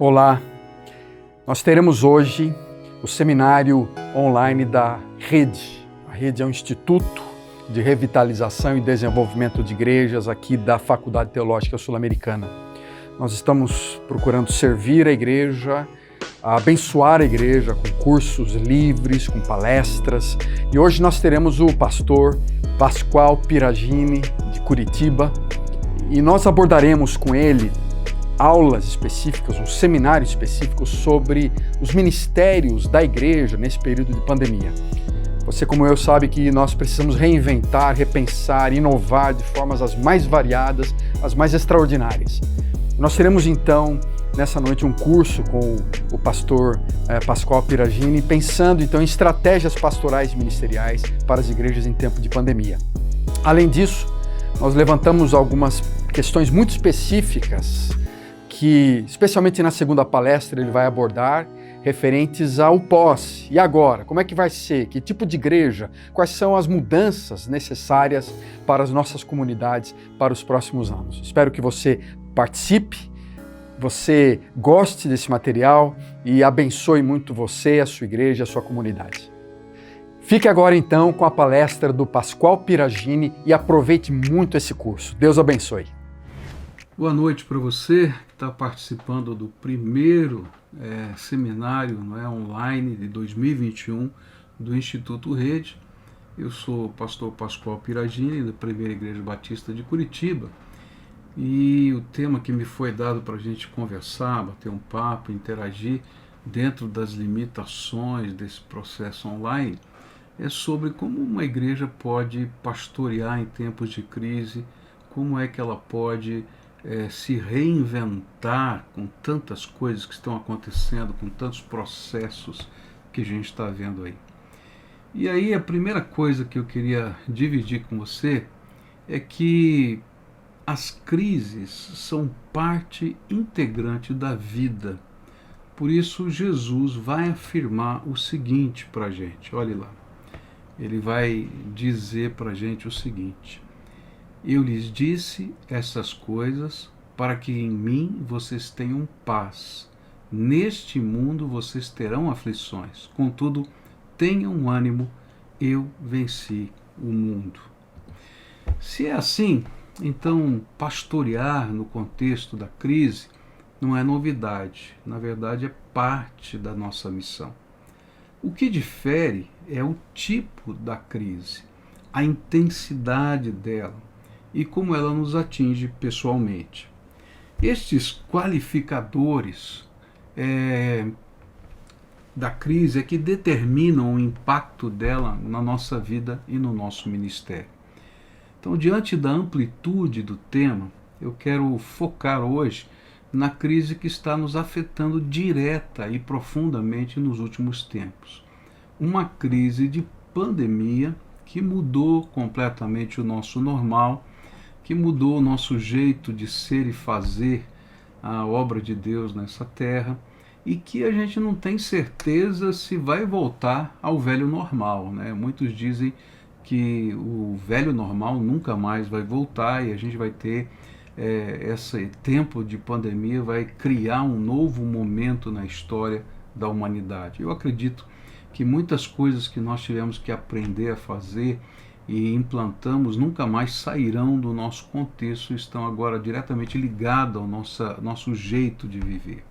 Olá, nós teremos hoje o seminário online da Rede. A Rede é um instituto de revitalização e desenvolvimento de igrejas aqui da Faculdade Teológica Sul-Americana. Nós estamos procurando servir a igreja, abençoar a igreja com cursos livres, com palestras. E hoje nós teremos o pastor Pascoal Piragini, de Curitiba, e nós abordaremos com ele aulas específicas, um seminário específico sobre os ministérios da igreja nesse período de pandemia. Você, como eu, sabe que nós precisamos reinventar, repensar, inovar de formas as mais variadas, as mais extraordinárias. Nós teremos então, nessa noite, um curso com o pastor Pascoal Piragini, pensando então em estratégias pastorais e ministeriais para as igrejas em tempo de pandemia. Além disso, nós levantamos algumas questões muito específicas que, especialmente na segunda palestra, ele vai abordar, referentes ao pós. E agora? Como é que vai ser? Que tipo de igreja? Quais são as mudanças necessárias para as nossas comunidades para os próximos anos? Espero que você participe, você goste desse material e abençoe muito você, a sua igreja, a sua comunidade. Fique agora então com a palestra do Pascoal Piragini e aproveite muito esse curso. Deus abençoe. Boa noite para você que está participando do primeiro seminário online de 2021 do Instituto Rede. Eu sou o pastor Pascoal Piragini, da Primeira Igreja Batista de Curitiba, e o tema que me foi dado para a gente conversar, bater um papo, interagir dentro das limitações desse processo online é sobre como uma igreja pode pastorear em tempos de crise, como é que ela pode se reinventar com tantas coisas que estão acontecendo, com tantos processos que a gente está vendo aí. E aí a primeira coisa que eu queria dividir com você é que as crises são parte integrante da vida. Por isso Jesus vai afirmar o seguinte para a gente, olhe lá. Ele vai dizer para a gente o seguinte: eu lhes disse essas coisas para que em mim vocês tenham paz. Neste mundo vocês terão aflições. Contudo, tenham ânimo, eu venci o mundo. Se é assim, então pastorear no contexto da crise não é novidade. Na verdade, é parte da nossa missão. O que difere é o tipo da crise, a intensidade dela e como ela nos atinge pessoalmente. Estes qualificadores da crise é que determinam o impacto dela na nossa vida e no nosso ministério. Então, diante da amplitude do tema, eu quero focar hoje na crise que está nos afetando direta e profundamente nos últimos tempos. Uma crise de pandemia que mudou completamente o nosso normal, que mudou o nosso jeito de ser e fazer a obra de Deus nessa terra, e que a gente não tem certeza se vai voltar ao velho normal, né? Muitos dizem que o velho normal nunca mais vai voltar e a gente vai ter esse tempo de pandemia vai criar um novo momento na história da humanidade. Eu acredito que muitas coisas que nós tivemos que aprender a fazer e implantamos nunca mais sairão do nosso contexto, estão agora diretamente ligadas ao nosso jeito de viver.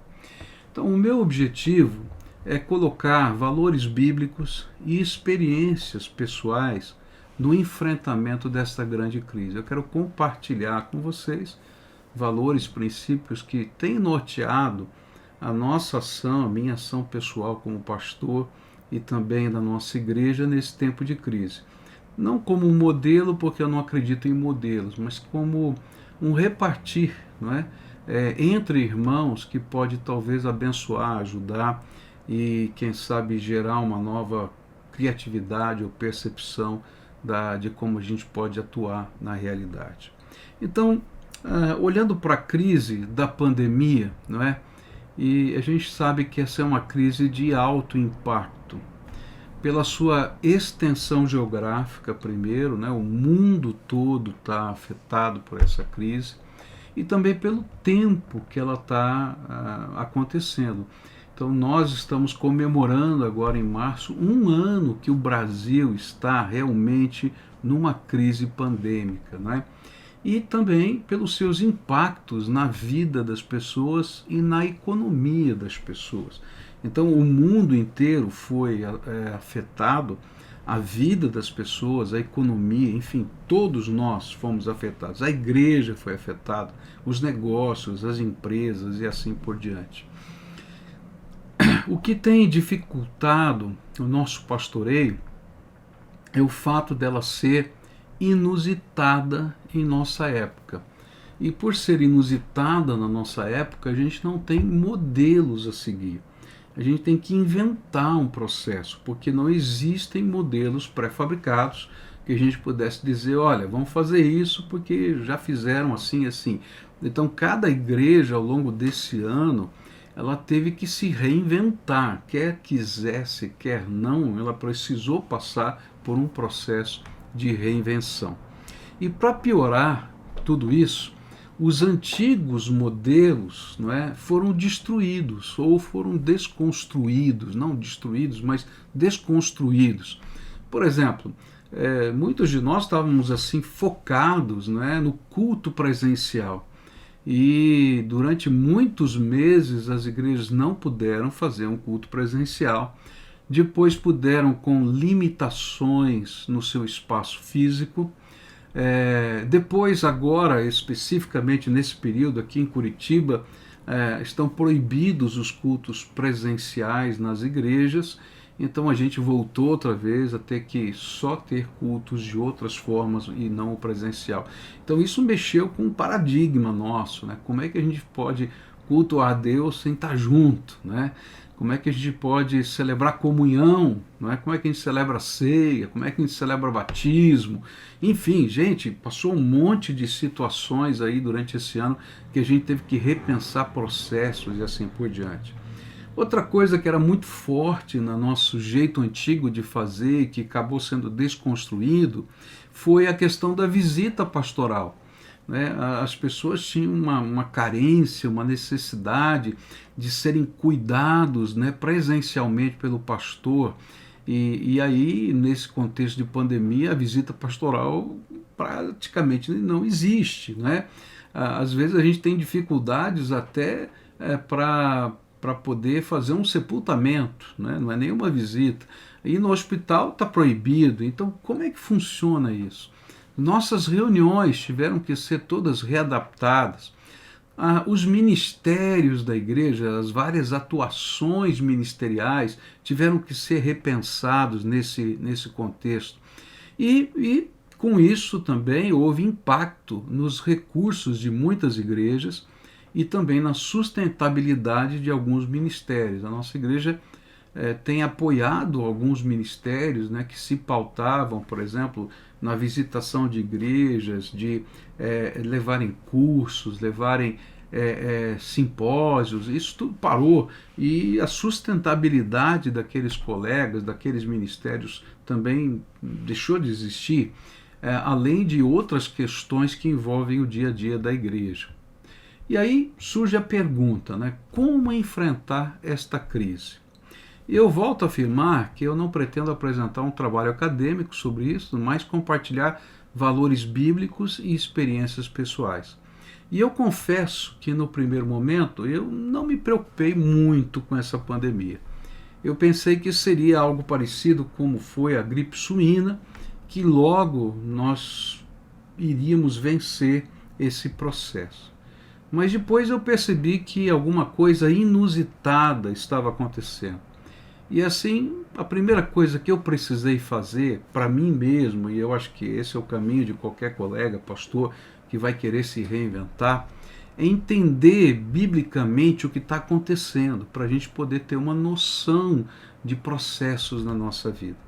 Então, o meu objetivo é colocar valores bíblicos e experiências pessoais no enfrentamento desta grande crise. Eu quero compartilhar com vocês valores, princípios que têm norteado a nossa ação, a minha ação pessoal como pastor e também da nossa igreja nesse tempo de crise. Não como um modelo, porque eu não acredito em modelos, mas como um repartir, não é? Entre irmãos que pode talvez abençoar, ajudar e, quem sabe, gerar uma nova criatividade ou percepção de como a gente pode atuar na realidade. Então, olhando para a crise da pandemia, não é? E a gente sabe que essa é uma crise de alto impacto. Pela sua extensão geográfica, primeiro, né? O mundo todo está afetado por essa crise. e também pelo tempo que ela está acontecendo. Então nós estamos comemorando agora em março 1 ano que o Brasil está realmente numa crise pandêmica, né? E também pelos seus impactos na vida das pessoas e na economia das pessoas. Então o mundo inteiro foi afetado, a vida das pessoas, a economia, enfim, todos nós fomos afetados. A igreja foi afetada, os negócios, as empresas e assim por diante. O que tem dificultado o nosso pastoreio é o fato dela ser inusitada em nossa época. E por ser inusitada na nossa época, a gente não tem modelos a seguir. A gente tem que inventar um processo, porque não existem modelos pré-fabricados que a gente pudesse dizer, olha, vamos fazer isso porque já fizeram assim, assim. Então, cada igreja ao longo desse ano, ela teve que se reinventar, quer quisesse, quer não, ela precisou passar por um processo de reinvenção. E para piorar tudo isso, os antigos modelos, não é, foram destruídos ou foram desconstruídos, não destruídos, mas desconstruídos. Por exemplo, muitos de nós estávamos assim focados, não é, no culto presencial. E durante muitos meses as igrejas não puderam fazer um culto presencial. Depois puderam com limitações no seu espaço físico. Depois, agora, especificamente nesse período aqui em Curitiba, estão proibidos os cultos presenciais nas igrejas. Então a gente voltou outra vez a ter que só ter cultos de outras formas e não o presencial. Então isso mexeu com um paradigma nosso, né? Como é que a gente pode cultuar a Deus sem estar junto, né? Como é que a gente pode celebrar comunhão, não é? Como é que a gente celebra a ceia, como é que a gente celebra batismo. Enfim, gente, passou um monte de situações aí durante esse ano que a gente teve que repensar processos e assim por diante. Outra coisa que era muito forte no nosso jeito antigo de fazer, que acabou sendo desconstruído, foi a questão da visita pastoral. As pessoas tinham uma carência, uma necessidade de serem cuidados, presencialmente pelo pastor. E aí, nesse contexto de pandemia, a visita pastoral praticamente não existe. Às vezes a gente tem dificuldades até para poder fazer um sepultamento, não é nenhuma visita. E no hospital está proibido. Então, como é que funciona isso? Nossas reuniões tiveram que ser todas readaptadas. Os ministérios da igreja, as várias atuações ministeriais tiveram que ser repensados nesse contexto. E com isso também houve impacto nos recursos de muitas igrejas e também na sustentabilidade de alguns ministérios. A nossa igreja tem apoiado alguns ministérios que se pautavam, por exemplo, na visitação de igrejas, de levarem cursos, levarem simpósios. Isso tudo parou e a sustentabilidade daqueles colegas, daqueles ministérios também deixou de existir, além de outras questões que envolvem o dia a dia da igreja. E aí surge a pergunta, como enfrentar esta crise? Eu volto a afirmar que eu não pretendo apresentar um trabalho acadêmico sobre isso, mas compartilhar valores bíblicos e experiências pessoais. E eu confesso que no primeiro momento eu não me preocupei muito com essa pandemia. Eu pensei que seria algo parecido como foi a gripe suína, que logo nós iríamos vencer esse processo. Mas depois eu percebi que alguma coisa inusitada estava acontecendo. E assim, a primeira coisa que eu precisei fazer para mim mesmo, e eu acho que esse é o caminho de qualquer colega, pastor, que vai querer se reinventar, é entender biblicamente o que está acontecendo, para a gente poder ter uma noção de processos na nossa vida.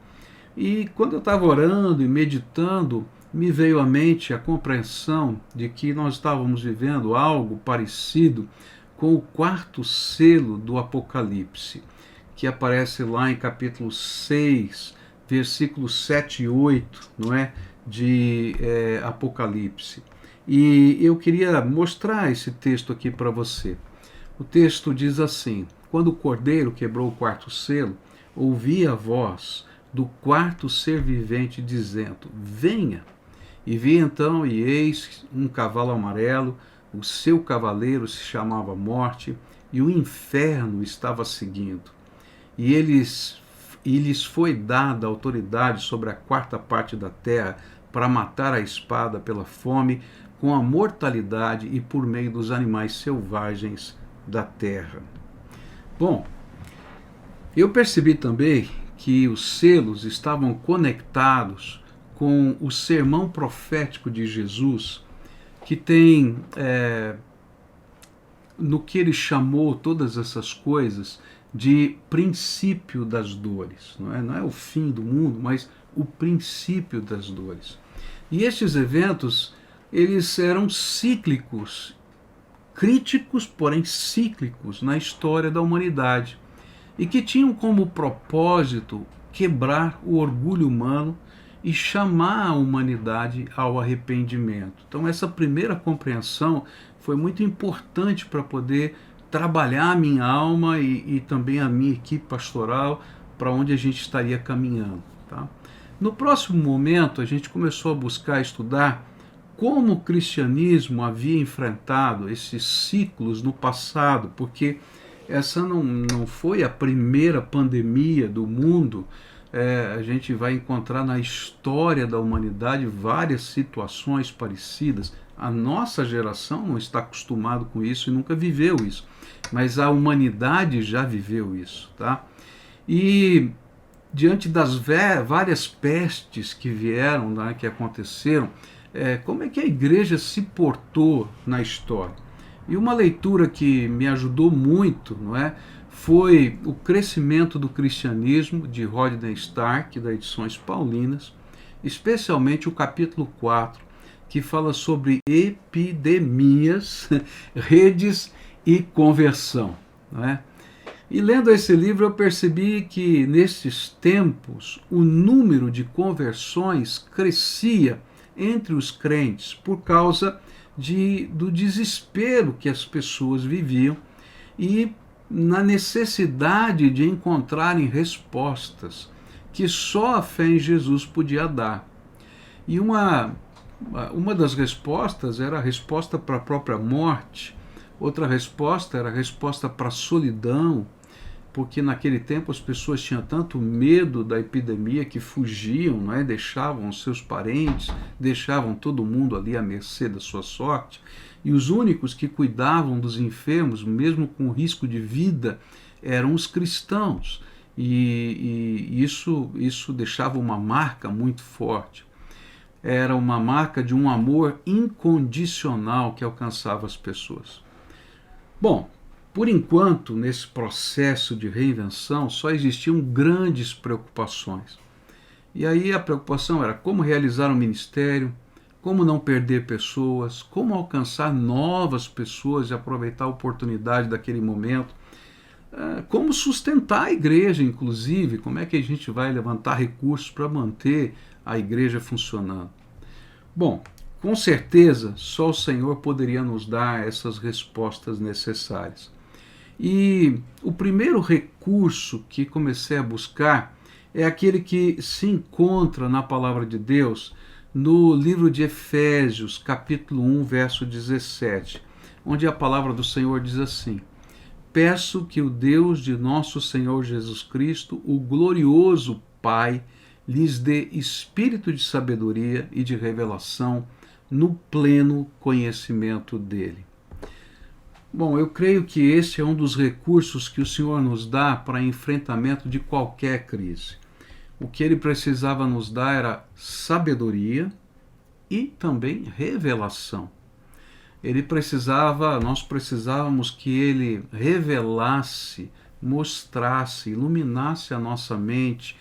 E quando eu estava orando e meditando, me veio à mente a compreensão de que nós estávamos vivendo algo parecido com o 4º selo do Apocalipse, que aparece lá em capítulo 6, versículos 7 e 8, de Apocalipse. E eu queria mostrar esse texto aqui para você. O texto diz assim: quando o cordeiro quebrou o quarto selo, ouvi a voz do quarto ser vivente dizendo: venha. E vi então, e eis um cavalo amarelo, o seu cavaleiro se chamava Morte, e o inferno estava seguindo. E lhes foi dada autoridade sobre a quarta parte da terra para matar a espada pela fome, com a mortalidade e por meio dos animais selvagens da terra. Bom, eu percebi também que os selos estavam conectados com o sermão profético de Jesus, que tem, no que ele chamou todas essas coisas, de princípio das dores. Não é o fim do mundo, mas o princípio das dores. E estes eventos, eles eram cíclicos, críticos, porém cíclicos na história da humanidade, e que tinham como propósito quebrar o orgulho humano e chamar a humanidade ao arrependimento. Então essa primeira compreensão foi muito importante para poder trabalhar a minha alma e também a minha equipe pastoral para onde a gente estaria caminhando. Tá? No próximo momento, a gente começou a buscar estudar como o cristianismo havia enfrentado esses ciclos no passado, porque essa não foi a primeira pandemia do mundo. A gente vai encontrar na história da humanidade várias situações parecidas. A nossa geração não está acostumado com isso e nunca viveu isso, mas a humanidade já viveu isso. Tá? E diante das várias pestes que vieram, né, que aconteceram, como é que a igreja se portou na história? E uma leitura que me ajudou muito, não é, foi O Crescimento do Cristianismo, de Rodney Stark, da Edições Paulinas, especialmente o capítulo 4, que fala sobre epidemias, redes e conversão. Não é? E lendo esse livro eu percebi que nesses tempos o número de conversões crescia entre os crentes por causa do desespero que as pessoas viviam e na necessidade de encontrarem respostas que só a fé em Jesus podia dar. E uma das respostas era a resposta para a própria morte, outra resposta era a resposta para a solidão, porque naquele tempo as pessoas tinham tanto medo da epidemia que fugiam, não é? Deixavam os seus parentes, deixavam todo mundo ali à mercê da sua sorte, e os únicos que cuidavam dos enfermos, mesmo com risco de vida, eram os cristãos, e isso deixava uma marca muito forte. Era uma marca de um amor incondicional que alcançava as pessoas. Bom, por enquanto, nesse processo de reinvenção, só existiam grandes preocupações. E aí a preocupação era como realizar um ministério, como não perder pessoas, como alcançar novas pessoas e aproveitar a oportunidade daquele momento, como sustentar a igreja, inclusive, como é que a gente vai levantar recursos para manter a igreja funcionando. Bom, com certeza, só o Senhor poderia nos dar essas respostas necessárias. E o primeiro recurso que comecei a buscar é aquele que se encontra na palavra de Deus no livro de Efésios, capítulo 1, verso 17, onde a palavra do Senhor diz assim: peço que o Deus de nosso Senhor Jesus Cristo, o glorioso Pai, lhes dê espírito de sabedoria e de revelação no pleno conhecimento dele. Bom, eu creio que esse é um dos recursos que o Senhor nos dá para enfrentamento de qualquer crise. O que ele precisava nos dar era sabedoria e também revelação. Nós precisávamos que ele revelasse, mostrasse, iluminasse a nossa mente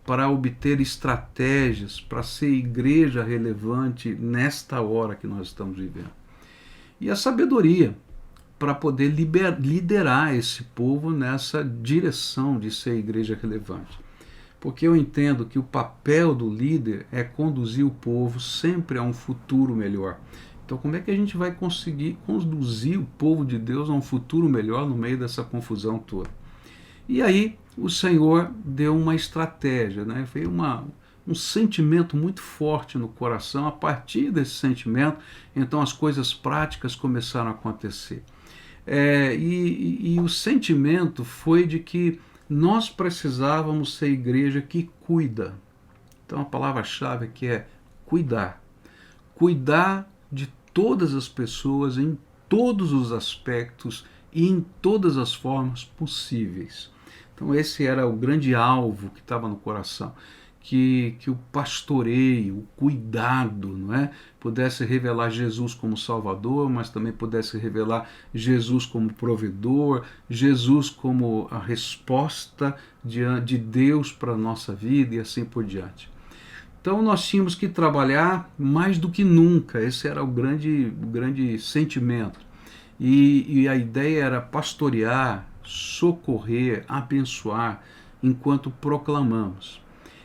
para obter estratégias, para ser igreja relevante nesta hora que nós estamos vivendo. E a sabedoria, para poder liderar esse povo nessa direção de ser igreja relevante. Porque eu entendo que o papel do líder é conduzir o povo sempre a um futuro melhor. Então, como é que a gente vai conseguir conduzir o povo de Deus a um futuro melhor no meio dessa confusão toda? E aí o Senhor deu uma estratégia, né? Foi um sentimento muito forte no coração. A partir desse sentimento, então as coisas práticas começaram a acontecer. E o sentimento foi de que nós precisávamos ser igreja que cuida. Então a palavra-chave aqui é cuidar. Cuidar de todas as pessoas em todos os aspectos e em todas as formas possíveis. Então esse era o grande alvo que estava no coração, que o pastoreio, o cuidado, não é, pudesse revelar Jesus como Salvador, mas também pudesse revelar Jesus como provedor, Jesus como a resposta de Deus para a nossa vida e assim por diante. Então nós tínhamos que trabalhar mais do que nunca, esse era o grande sentimento. E a ideia era pastorear, socorrer, abençoar, enquanto proclamamos.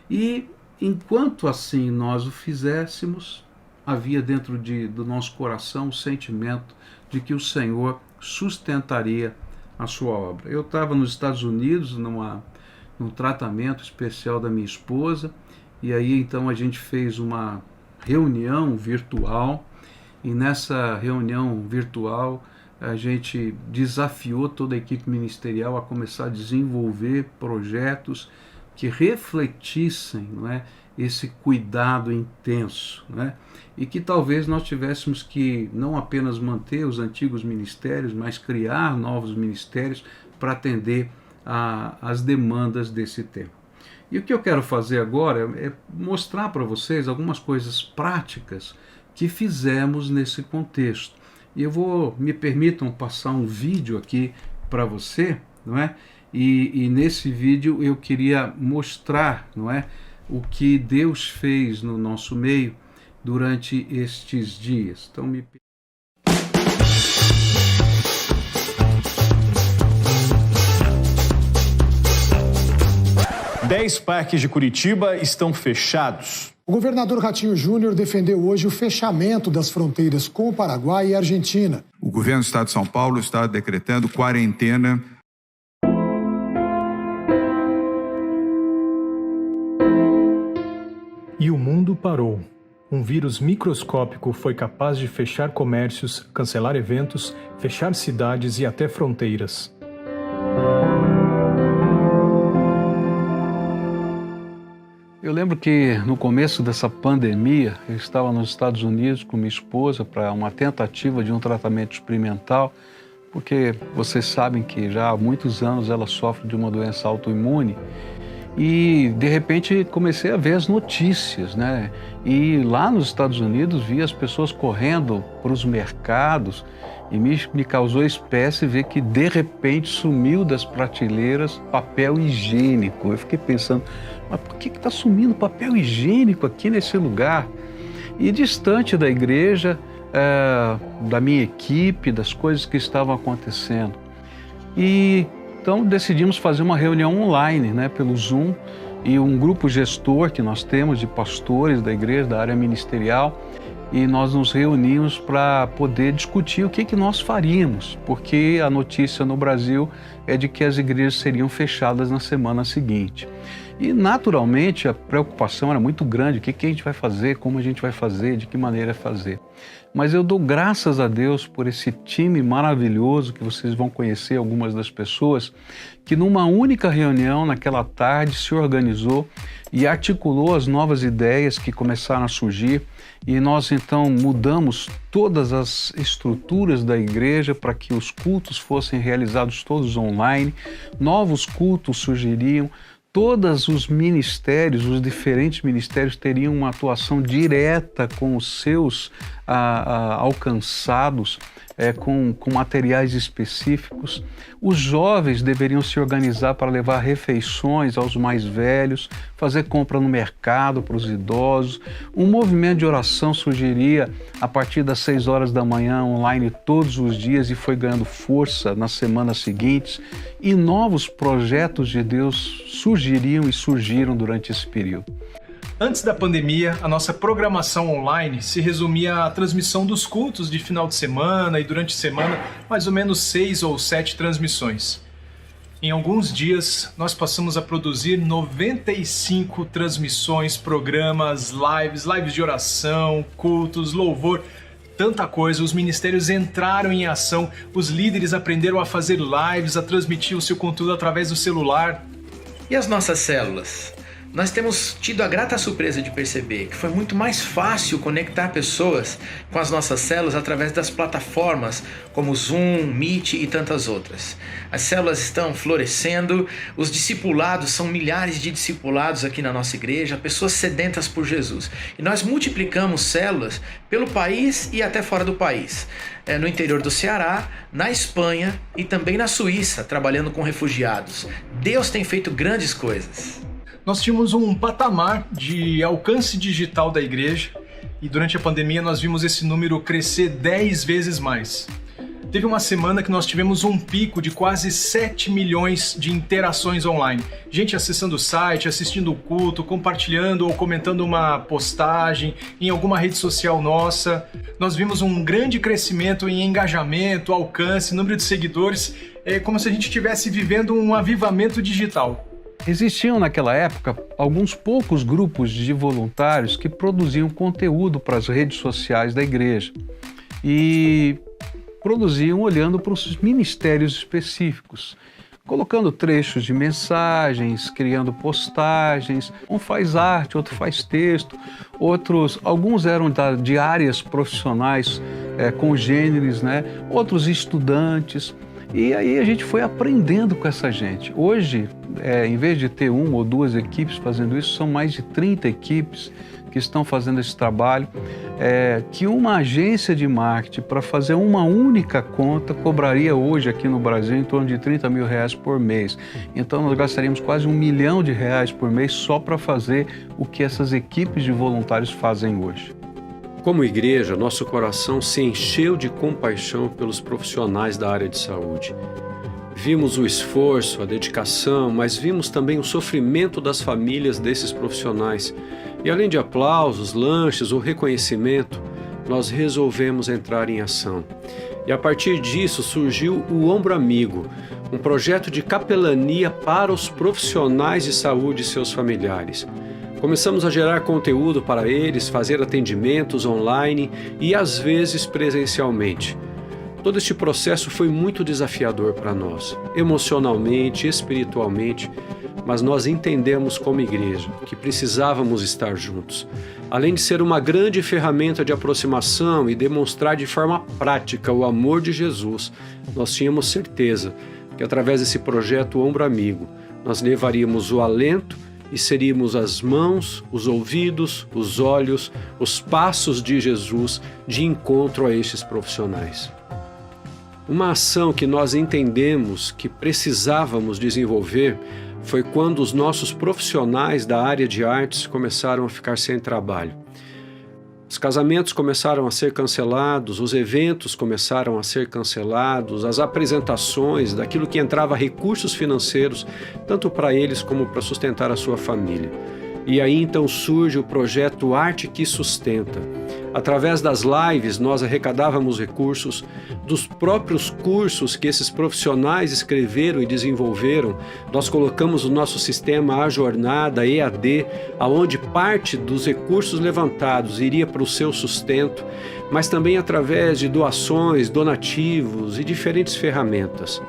E enquanto assim nós o fizéssemos, havia dentro do nosso coração o sentimento de que o Senhor sustentaria a sua obra. Eu estava nos Estados Unidos num tratamento especial da minha esposa, e aí então a gente fez uma reunião virtual, e nessa reunião virtual a gente desafiou toda a equipe ministerial a começar a desenvolver projetos que refletissem, não é, esse cuidado intenso, não é? E que talvez nós tivéssemos que não apenas manter os antigos ministérios, mas criar novos ministérios para atender às demandas desse tempo. E o que eu quero fazer agora é mostrar para vocês algumas coisas práticas que fizemos nesse contexto. E me permitam passar um vídeo aqui para você, não é? E nesse vídeo eu queria mostrar, não é, o que Deus fez no nosso meio durante estes dias. Então 10 parques de Curitiba estão fechados. O governador Ratinho Júnior defendeu hoje o fechamento das fronteiras com o Paraguai e a Argentina. O governo do estado de São Paulo está decretando quarentena. E o mundo parou. Um vírus microscópico foi capaz de fechar comércios, cancelar eventos, fechar cidades e até fronteiras. Eu lembro que no começo dessa pandemia, eu estava nos Estados Unidos com minha esposa para uma tentativa de um tratamento experimental, porque vocês sabem que já há muitos anos ela sofre de uma doença autoimune. E de repente comecei a ver as notícias, né? E lá nos Estados Unidos vi as pessoas correndo para os mercados e me causou espécie ver que de repente sumiu das prateleiras papel higiênico. Eu fiquei pensando, mas por que está sumindo papel higiênico aqui nesse lugar? E distante da igreja, da minha equipe, das coisas que estavam acontecendo. Então decidimos fazer uma reunião online, né, pelo Zoom, e um grupo gestor que nós temos de pastores da igreja, da área ministerial, e nós nos reunimos para poder discutir o que nós faríamos, porque a notícia no Brasil é de que as igrejas seriam fechadas na semana seguinte. E naturalmente a preocupação era muito grande, o que a gente vai fazer, como a gente vai fazer, de que maneira fazer. Mas eu dou graças a Deus por esse time maravilhoso que vocês vão conhecer, algumas das pessoas, que numa única reunião naquela tarde se organizou e articulou as novas ideias que começaram a surgir, e nós então mudamos todas as estruturas da igreja para que os cultos fossem realizados todos online, novos cultos surgiriam. Todos os ministérios, os diferentes ministérios teriam uma atuação direta com os seus alcançados, com materiais específicos. Os jovens deveriam se organizar para levar refeições aos mais velhos, fazer compra no mercado para os idosos. Um movimento de oração surgiria a partir das 6 horas da manhã, online todos os dias, e foi ganhando força nas semanas seguintes. E novos projetos de Deus surgiriam e surgiram durante esse período. Antes da pandemia, a nossa programação online se resumia à transmissão dos cultos de final de semana e durante a semana, mais ou menos 6 ou 7 transmissões. Em alguns dias, nós passamos a produzir 95 transmissões, programas, lives de oração, cultos, louvor, tanta coisa. Os ministérios entraram em ação, os líderes aprenderam a fazer lives, a transmitir o seu conteúdo através do celular. E as nossas células? Nós temos tido a grata surpresa de perceber que foi muito mais fácil conectar pessoas com as nossas células através das plataformas como Zoom, Meet e tantas outras. As células estão florescendo, os discipulados, são milhares de discipulados aqui na nossa igreja, pessoas sedentas por Jesus. E nós multiplicamos células pelo país e até fora do país. No interior do Ceará, na Espanha e também na Suíça, trabalhando com refugiados. Deus tem feito grandes coisas. Nós tínhamos um patamar de alcance digital da igreja e durante a pandemia nós vimos esse número crescer 10 vezes mais. Teve uma semana que nós tivemos um pico de quase 7 milhões de interações online. Gente acessando o site, assistindo o culto, compartilhando ou comentando uma postagem em alguma rede social nossa. Nós vimos um grande crescimento em engajamento, alcance, número de seguidores. É como se a gente estivesse vivendo um avivamento digital. Existiam naquela época alguns poucos grupos de voluntários que produziam conteúdo para as redes sociais da igreja e produziam olhando para os ministérios específicos, colocando trechos de mensagens, criando postagens. Um faz arte, outro faz texto, alguns eram de áreas profissionais congêneres, outros estudantes. E aí a gente foi aprendendo com essa gente. Hoje, em vez de ter 1 ou 2 equipes fazendo isso, são mais de 30 equipes que estão fazendo esse trabalho, que uma agência de marketing para fazer uma única conta cobraria hoje aqui no Brasil em torno de R$30 mil por mês. Então nós gastaríamos quase R$1 milhão por mês só para fazer o que essas equipes de voluntários fazem hoje. Como igreja, nosso coração se encheu de compaixão pelos profissionais da área de saúde. Vimos o esforço, a dedicação, mas vimos também o sofrimento das famílias desses profissionais. E além de aplausos, lanches ou reconhecimento, nós resolvemos entrar em ação. E a partir disso surgiu o Ombro Amigo, um projeto de capelania para os profissionais de saúde e seus familiares. Começamos a gerar conteúdo para eles, fazer atendimentos online e às vezes presencialmente. Todo este processo foi muito desafiador para nós, emocionalmente, espiritualmente, mas nós entendemos como igreja que precisávamos estar juntos. Além de ser uma grande ferramenta de aproximação e demonstrar de forma prática o amor de Jesus, nós tínhamos certeza que através desse projeto Ombro Amigo, nós levaríamos o alento e seríamos as mãos, os ouvidos, os olhos, os passos de Jesus de encontro a estes profissionais. Uma ação que nós entendemos que precisávamos desenvolver foi quando os nossos profissionais da área de artes começaram a ficar sem trabalho. Os casamentos começaram a ser cancelados, os eventos começaram a ser cancelados, as apresentações daquilo que entrava recursos financeiros, tanto para eles como para sustentar a sua família. E aí então surge o projeto Arte que Sustenta. Através das lives nós arrecadávamos recursos dos próprios cursos que esses profissionais escreveram e desenvolveram. Nós colocamos o nosso sistema A Jornada, EAD, aonde parte dos recursos levantados iria para o seu sustento, mas também através de doações, donativos e diferentes ferramentas.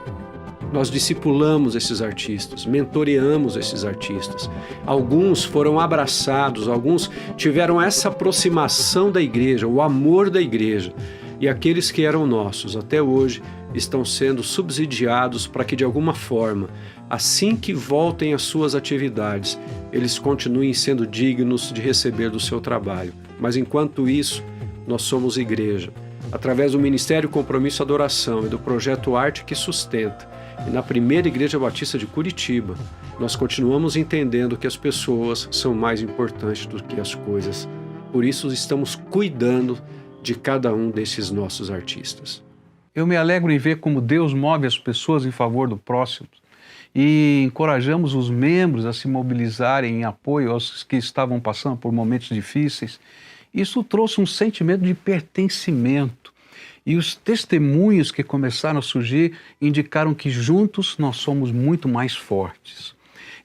Nós discipulamos esses artistas, mentoreamos esses artistas. Alguns foram abraçados, alguns tiveram essa aproximação da igreja, o amor da igreja. E aqueles que eram nossos até hoje estão sendo subsidiados para que de alguma forma, assim que voltem às suas atividades, eles continuem sendo dignos de receber do seu trabalho. Mas enquanto isso, nós somos igreja. Através do Ministério Compromisso Adoração e do projeto Arte que Sustenta, e na primeira Igreja Batista de Curitiba, nós continuamos entendendo que as pessoas são mais importantes do que as coisas. Por isso estamos cuidando de cada um desses nossos artistas. Eu me alegro em ver como Deus move as pessoas em favor do próximo e encorajamos os membros a se mobilizarem em apoio aos que estavam passando por momentos difíceis. Isso trouxe um sentimento de pertencimento. E os testemunhos que começaram a surgir indicaram que juntos nós somos muito mais fortes.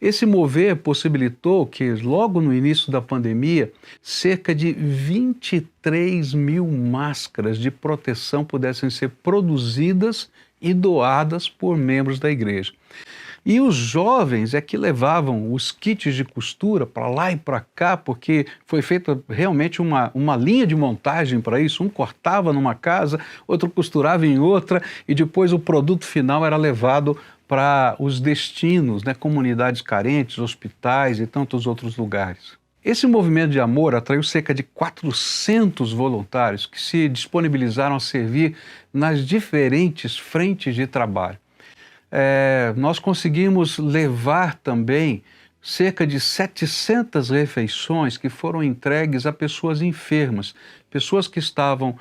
Esse mover possibilitou que, logo no início da pandemia, cerca de 23 mil máscaras de proteção pudessem ser produzidas e doadas por membros da igreja. E os jovens é que levavam os kits de costura para lá e para cá, porque foi feita realmente uma linha de montagem para isso. Um cortava numa casa, outro costurava em outra, e depois o produto final era levado para os destinos, né, comunidades carentes, hospitais e tantos outros lugares. Esse movimento de amor atraiu cerca de 400 voluntários que se disponibilizaram a servir nas diferentes frentes de trabalho. Nós conseguimos levar também cerca de 700 refeições que foram entregues a pessoas enfermas, pessoas que estavam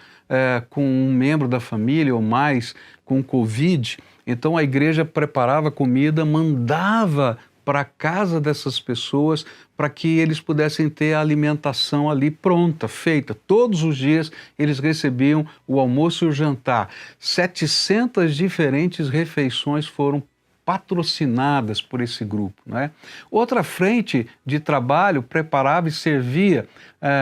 com um membro da família ou mais com Covid. Então a igreja preparava comida, mandava para a casa dessas pessoas para que eles pudessem ter a alimentação ali pronta, feita. Todos os dias eles recebiam o almoço e o jantar. 700 diferentes refeições foram patrocinadas por esse grupo, né? Outra frente de trabalho preparava e servia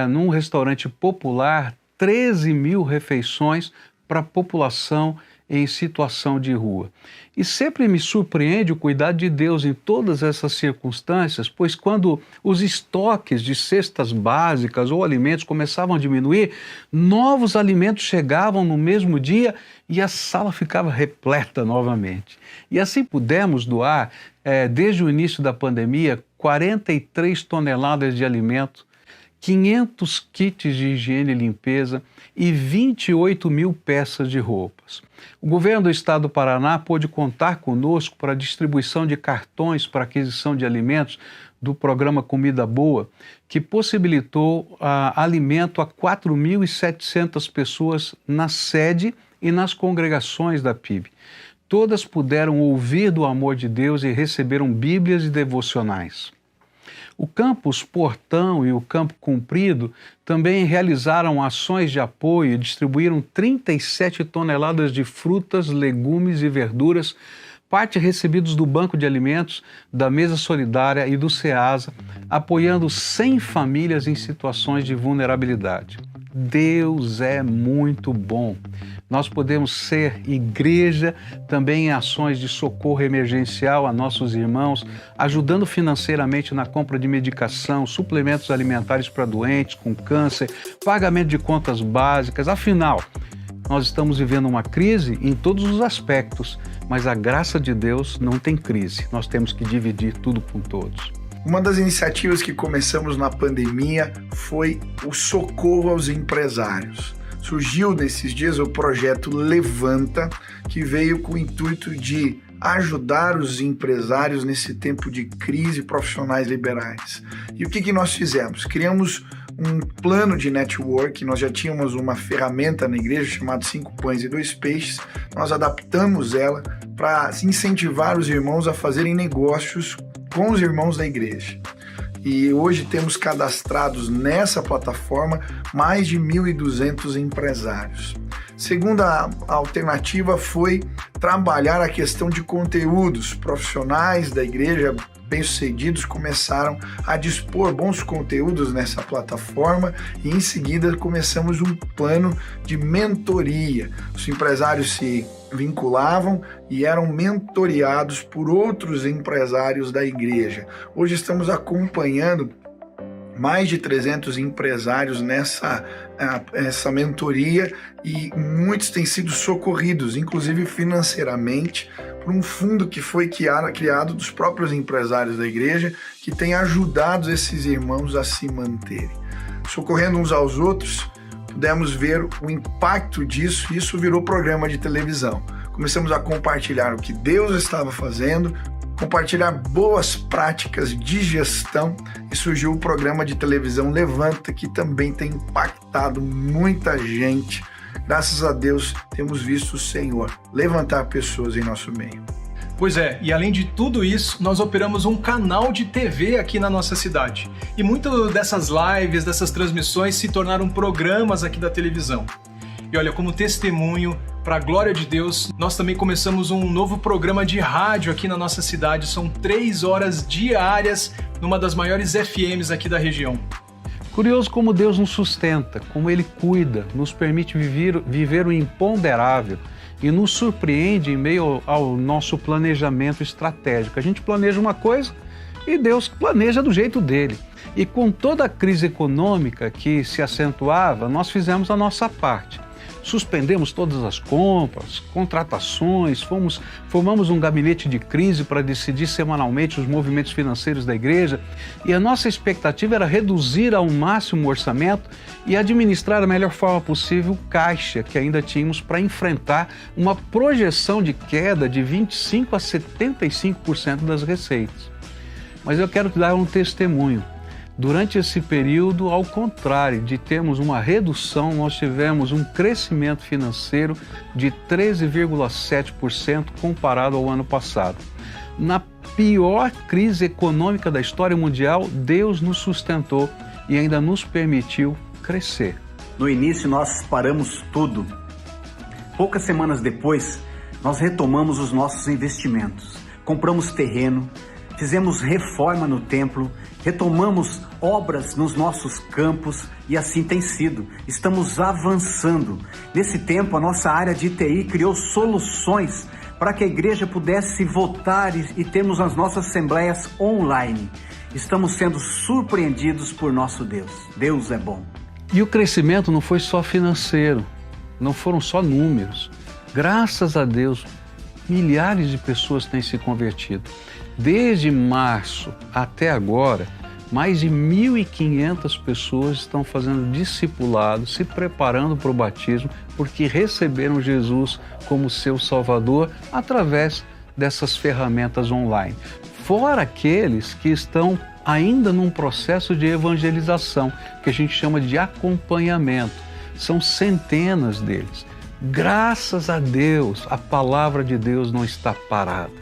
num restaurante popular 13 mil refeições para a população em situação de rua. E sempre me surpreende o cuidado de Deus em todas essas circunstâncias, pois quando os estoques de cestas básicas ou alimentos começavam a diminuir, novos alimentos chegavam no mesmo dia e a sala ficava repleta novamente. E assim pudemos doar, desde o início da pandemia, 43 toneladas de alimento, 500 kits de higiene e limpeza e 28 mil peças de roupas. O governo do estado do Paraná pôde contar conosco para a distribuição de cartões para aquisição de alimentos do programa Comida Boa, que possibilitou alimento a 4.700 pessoas na sede e nas congregações da PIB. Todas puderam ouvir do amor de Deus e receberam Bíblias e devocionais. O Campus Portão e o Campo Comprido também realizaram ações de apoio e distribuíram 37 toneladas de frutas, legumes e verduras, parte recebidos do Banco de Alimentos, da Mesa Solidária e do SEASA, apoiando 100 famílias em situações de vulnerabilidade. Deus é muito bom. Nós podemos ser igreja também em ações de socorro emergencial a nossos irmãos, ajudando financeiramente na compra de medicação, suplementos alimentares para doentes com câncer, pagamento de contas básicas. Afinal, nós estamos vivendo uma crise em todos os aspectos, mas a graça de Deus não tem crise. Nós temos que dividir tudo com todos. Uma das iniciativas que começamos na pandemia foi o socorro aos empresários. Surgiu nesses dias o projeto Levanta, que veio com o intuito de ajudar os empresários nesse tempo de crise, profissionais liberais. E o que nós fizemos? Criamos um plano de network. Nós já tínhamos uma ferramenta na igreja chamada 5 Pães e 2 Peixes. Nós adaptamos ela para incentivar os irmãos a fazerem negócios com os irmãos da igreja. E hoje temos cadastrados nessa plataforma mais de 1.200 empresários. Segunda alternativa foi trabalhar a questão de conteúdos. Profissionais da igreja bem-sucedidos começaram a dispor bons conteúdos nessa plataforma e em seguida começamos um plano de mentoria. Os empresários se vinculavam e eram mentoreados por outros empresários da igreja. Hoje estamos acompanhando mais de 300 empresários nessa mentoria e muitos têm sido socorridos, inclusive financeiramente, por um fundo que foi criado dos próprios empresários da igreja, que tem ajudado esses irmãos a se manterem. Socorrendo uns aos outros, pudemos ver o impacto disso e isso virou programa de televisão. Começamos a compartilhar o que Deus estava fazendo, compartilhar boas práticas de gestão e surgiu o programa de televisão Levanta, que também tem impactado muita gente. Graças a Deus temos visto o Senhor levantar pessoas em nosso meio. Pois é, e além de tudo isso, nós operamos um canal de TV aqui na nossa cidade. E muitas dessas lives, dessas transmissões se tornaram programas aqui da televisão. E olha, como testemunho, para a glória de Deus, nós também começamos um novo programa de rádio aqui na nossa cidade. São 3 horas diárias numa das maiores FMs aqui da região. Curioso como Deus nos sustenta, como Ele cuida, nos permite viver o imponderável e nos surpreende em meio ao nosso planejamento estratégico. A gente planeja uma coisa e Deus planeja do jeito dele. E com toda a crise econômica que se acentuava, nós fizemos a nossa parte. Suspendemos todas as compras, contratações, formamos um gabinete de crise para decidir semanalmente os movimentos financeiros da igreja e a nossa expectativa era reduzir ao máximo o orçamento e administrar da melhor forma possível o caixa que ainda tínhamos para enfrentar uma projeção de queda de 25% a 75% das receitas. Mas eu quero te dar um testemunho. Durante esse período, ao contrário de termos uma redução, nós tivemos um crescimento financeiro de 13,7% comparado ao ano passado. Na pior crise econômica da história mundial, Deus nos sustentou e ainda nos permitiu crescer. No início, nós paramos tudo. Poucas semanas depois, nós retomamos os nossos investimentos. Compramos terreno, fizemos reforma no templo, retomamos obras nos nossos campos e assim tem sido. Estamos avançando. Nesse tempo, a nossa área de TI criou soluções para que a igreja pudesse votar e termos as nossas assembleias online. Estamos sendo surpreendidos por nosso Deus. Deus é bom. E o crescimento não foi só financeiro, não foram só números. Graças a Deus, milhares de pessoas têm se convertido. Desde março até agora, mais de 1.500 pessoas estão fazendo discipulado, se preparando para o batismo, porque receberam Jesus como seu Salvador através dessas ferramentas online. Fora aqueles que estão ainda num processo de evangelização, que a gente chama de acompanhamento. São centenas deles. Graças a Deus, a palavra de Deus não está parada.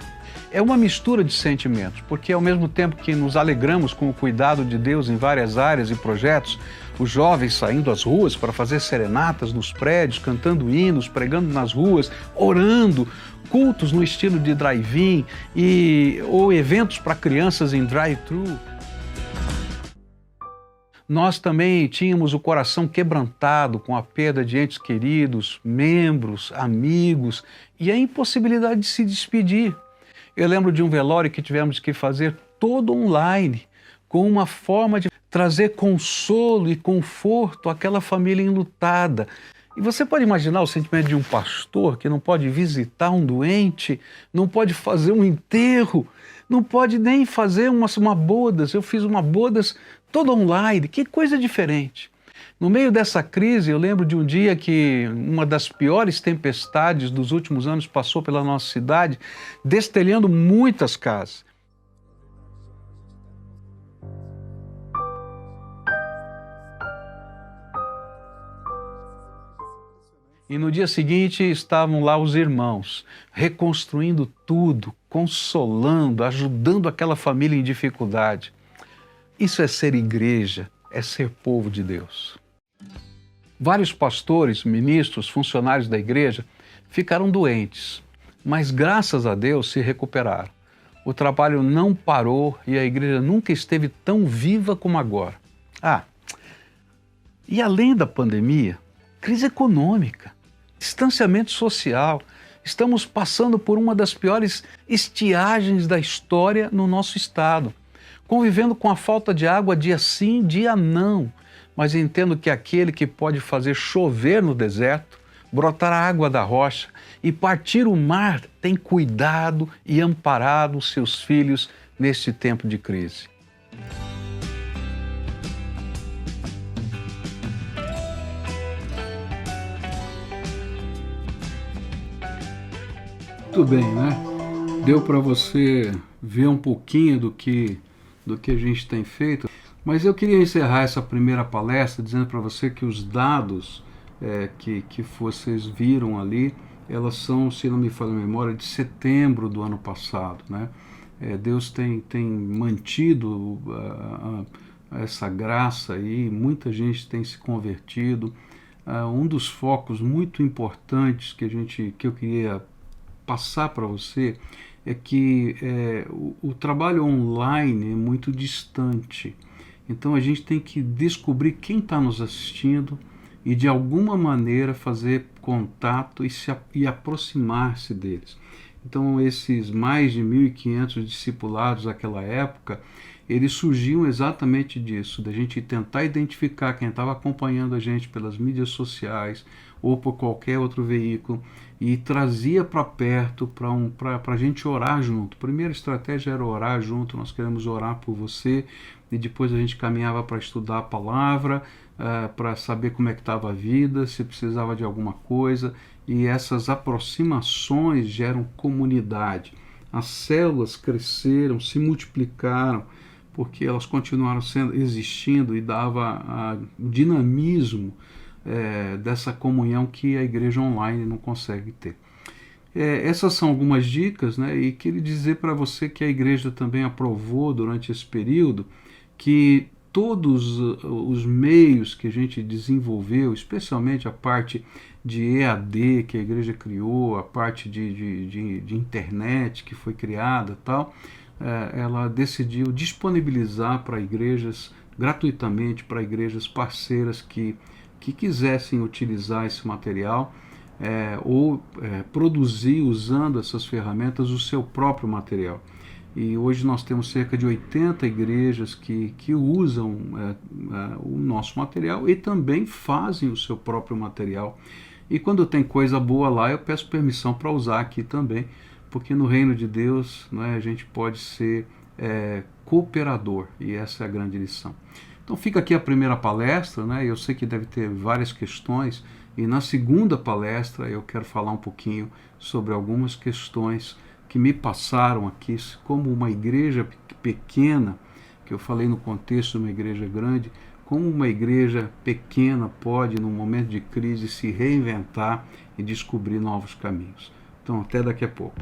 É uma mistura de sentimentos, porque ao mesmo tempo que nos alegramos com o cuidado de Deus em várias áreas e projetos, os jovens saindo às ruas para fazer serenatas nos prédios, cantando hinos, pregando nas ruas, orando, cultos no estilo de drive-in ou eventos para crianças em drive-thru. Nós também tínhamos o coração quebrantado com a perda de entes queridos, membros, amigos e a impossibilidade de se despedir. Eu lembro de um velório que tivemos que fazer todo online, com uma forma de trazer consolo e conforto àquela família enlutada. E você pode imaginar o sentimento de um pastor que não pode visitar um doente, não pode fazer um enterro, não pode nem fazer uma bodas. Eu fiz uma bodas toda online, que coisa diferente. No meio dessa crise, eu lembro de um dia que uma das piores tempestades dos últimos anos passou pela nossa cidade, destelhando muitas casas. E no dia seguinte estavam lá os irmãos, reconstruindo tudo, consolando, ajudando aquela família em dificuldade. Isso é ser igreja, é ser povo de Deus. Vários pastores, ministros, funcionários da igreja ficaram doentes, mas graças a Deus se recuperaram. O trabalho não parou e a igreja nunca esteve tão viva como agora. E além da pandemia, crise econômica, distanciamento social. Estamos passando por uma das piores estiagens da história no nosso estado, convivendo com a falta de água dia sim, dia não. Mas entendo que aquele que pode fazer chover no deserto, brotar a água da rocha e partir o mar tem cuidado e amparado os seus filhos neste tempo de crise. Muito bem, né? Deu para você ver um pouquinho do que a gente tem feito. Mas eu queria encerrar essa primeira palestra dizendo para você que os dados que vocês viram ali elas são, se não me falha a memória, de setembro do ano passado, né? Deus tem mantido essa graça aí, muita gente tem se convertido. Um dos focos muito importantes que eu queria passar para você é que o trabalho online é muito distante. Então a gente tem que descobrir quem está nos assistindo e de alguma maneira fazer contato e aproximar-se deles. Então esses mais de 1.500 discipulados daquela época, eles surgiam exatamente disso, da gente tentar identificar quem estava acompanhando a gente pelas mídias sociais ou por qualquer outro veículo e trazia para perto para a gente orar junto. A primeira estratégia era orar junto, nós queremos orar por você, e depois a gente caminhava para estudar a palavra, para saber como é que estava a vida, se precisava de alguma coisa, e essas aproximações geram comunidade. As células cresceram, se multiplicaram, porque elas continuaram existindo e dava o dinamismo dessa comunhão que a igreja online não consegue ter. Essas são algumas dicas, né? E queria dizer para você que a igreja também aprovou durante esse período que todos os meios que a gente desenvolveu, especialmente a parte de EAD que a igreja criou, a parte de internet que foi criada, tal, ela decidiu disponibilizar para igrejas gratuitamente, para igrejas parceiras que quisessem utilizar esse material ou produzir usando essas ferramentas o seu próprio material. E hoje nós temos cerca de 80 igrejas que usam o nosso material e também fazem o seu próprio material. E quando tem coisa boa lá, eu peço permissão para usar aqui também, porque no reino de Deus, a gente pode ser cooperador, e essa é a grande lição. Então fica aqui a primeira palestra, eu sei que deve ter várias questões, e na segunda palestra eu quero falar um pouquinho sobre algumas questões que me passaram aqui, como uma igreja pequena, que eu falei no contexto de uma igreja grande, como uma igreja pequena pode, num momento de crise, se reinventar e descobrir novos caminhos. Então, até daqui a pouco.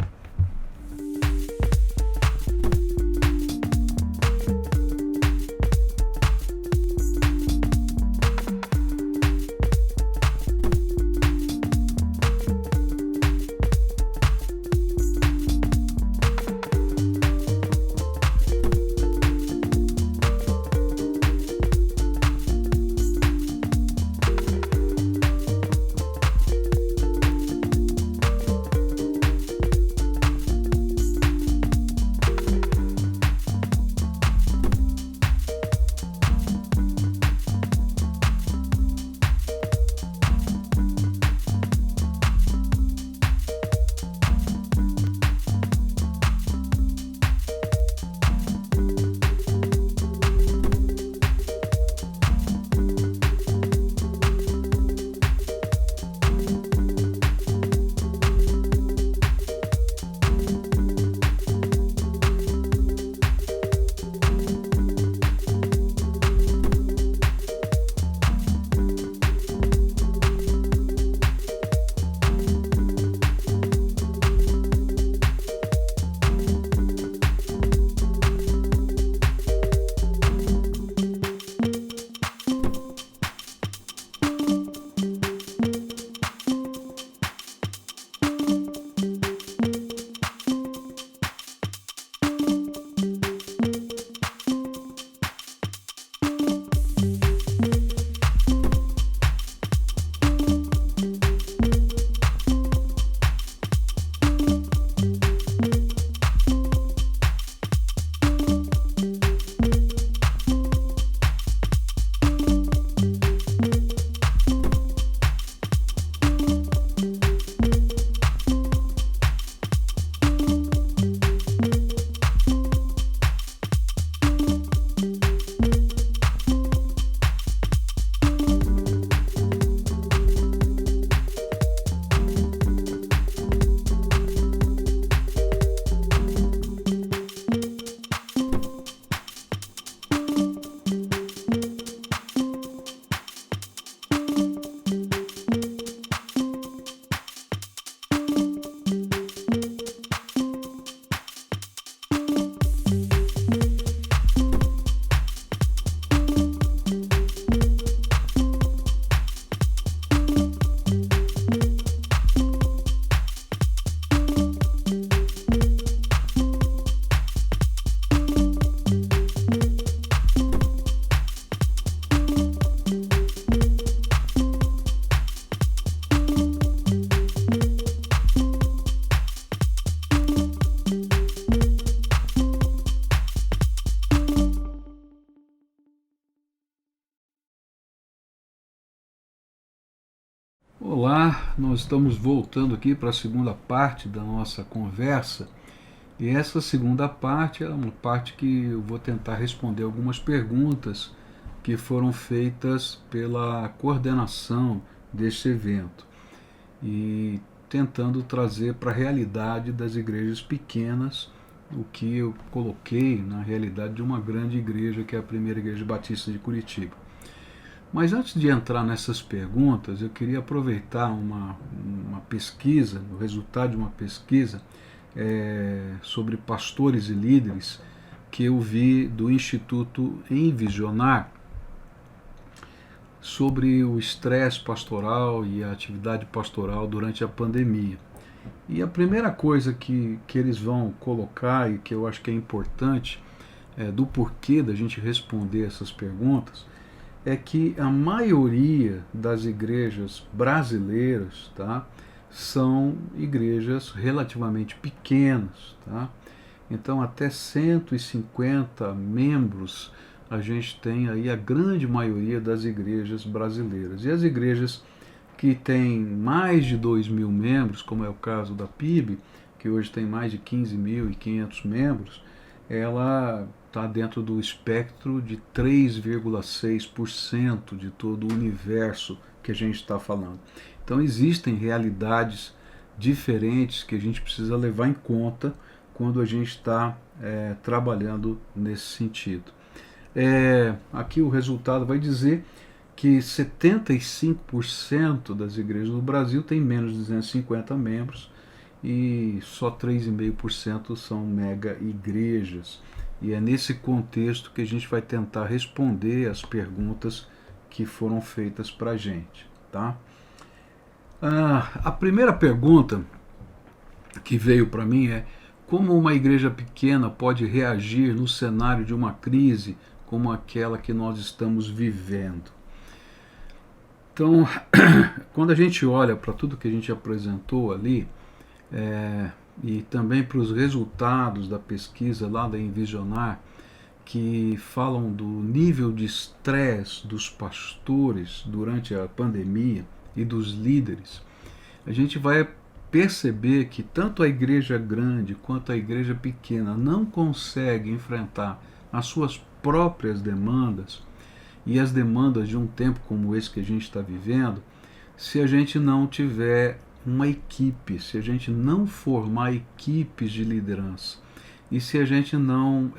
nós estamos voltando aqui para a segunda parte da nossa conversa, e essa segunda parte é uma parte que eu vou tentar responder algumas perguntas que foram feitas pela coordenação deste evento, e tentando trazer para a realidade das igrejas pequenas o que eu coloquei na realidade de uma grande igreja, que é a Primeira Igreja Batista de Curitiba. Mas antes de entrar nessas perguntas, eu queria aproveitar uma pesquisa, o resultado de uma pesquisa sobre pastores e líderes que eu vi do Instituto Envisionar, sobre o estresse pastoral e a atividade pastoral durante a pandemia. E a primeira coisa que eles vão colocar, e que eu acho que é importante, do porquê da gente responder essas perguntas, é que a maioria das igrejas brasileiras, tá, são igrejas relativamente pequenas. Tá? Então, até 150 membros a gente tem aí a grande maioria das igrejas brasileiras. E as igrejas que têm mais de 2.000 membros, como é o caso da PIB, que hoje tem mais de 15.500 membros, ela está dentro do espectro de 3,6% de todo o universo que a gente está falando. Então existem realidades diferentes que a gente precisa levar em conta quando a gente está trabalhando nesse sentido. Aqui o resultado vai dizer que 75% das igrejas do Brasil têm menos de 250 membros e só 3,5% são mega igrejas. E é nesse contexto que a gente vai tentar responder as perguntas que foram feitas para a gente. Tá? A primeira pergunta que veio para mim é: como uma igreja pequena pode reagir no cenário de uma crise como aquela que nós estamos vivendo? Então, quando a gente olha para tudo que a gente apresentou ali, e também para os resultados da pesquisa lá da Envisionar, que falam do nível de estresse dos pastores durante a pandemia e dos líderes, a gente vai perceber que tanto a igreja grande quanto a igreja pequena não consegue enfrentar as suas próprias demandas e as demandas de um tempo como esse que a gente está vivendo, se a gente não tiver uma equipe, se a gente não formar equipes de liderança e se a gente não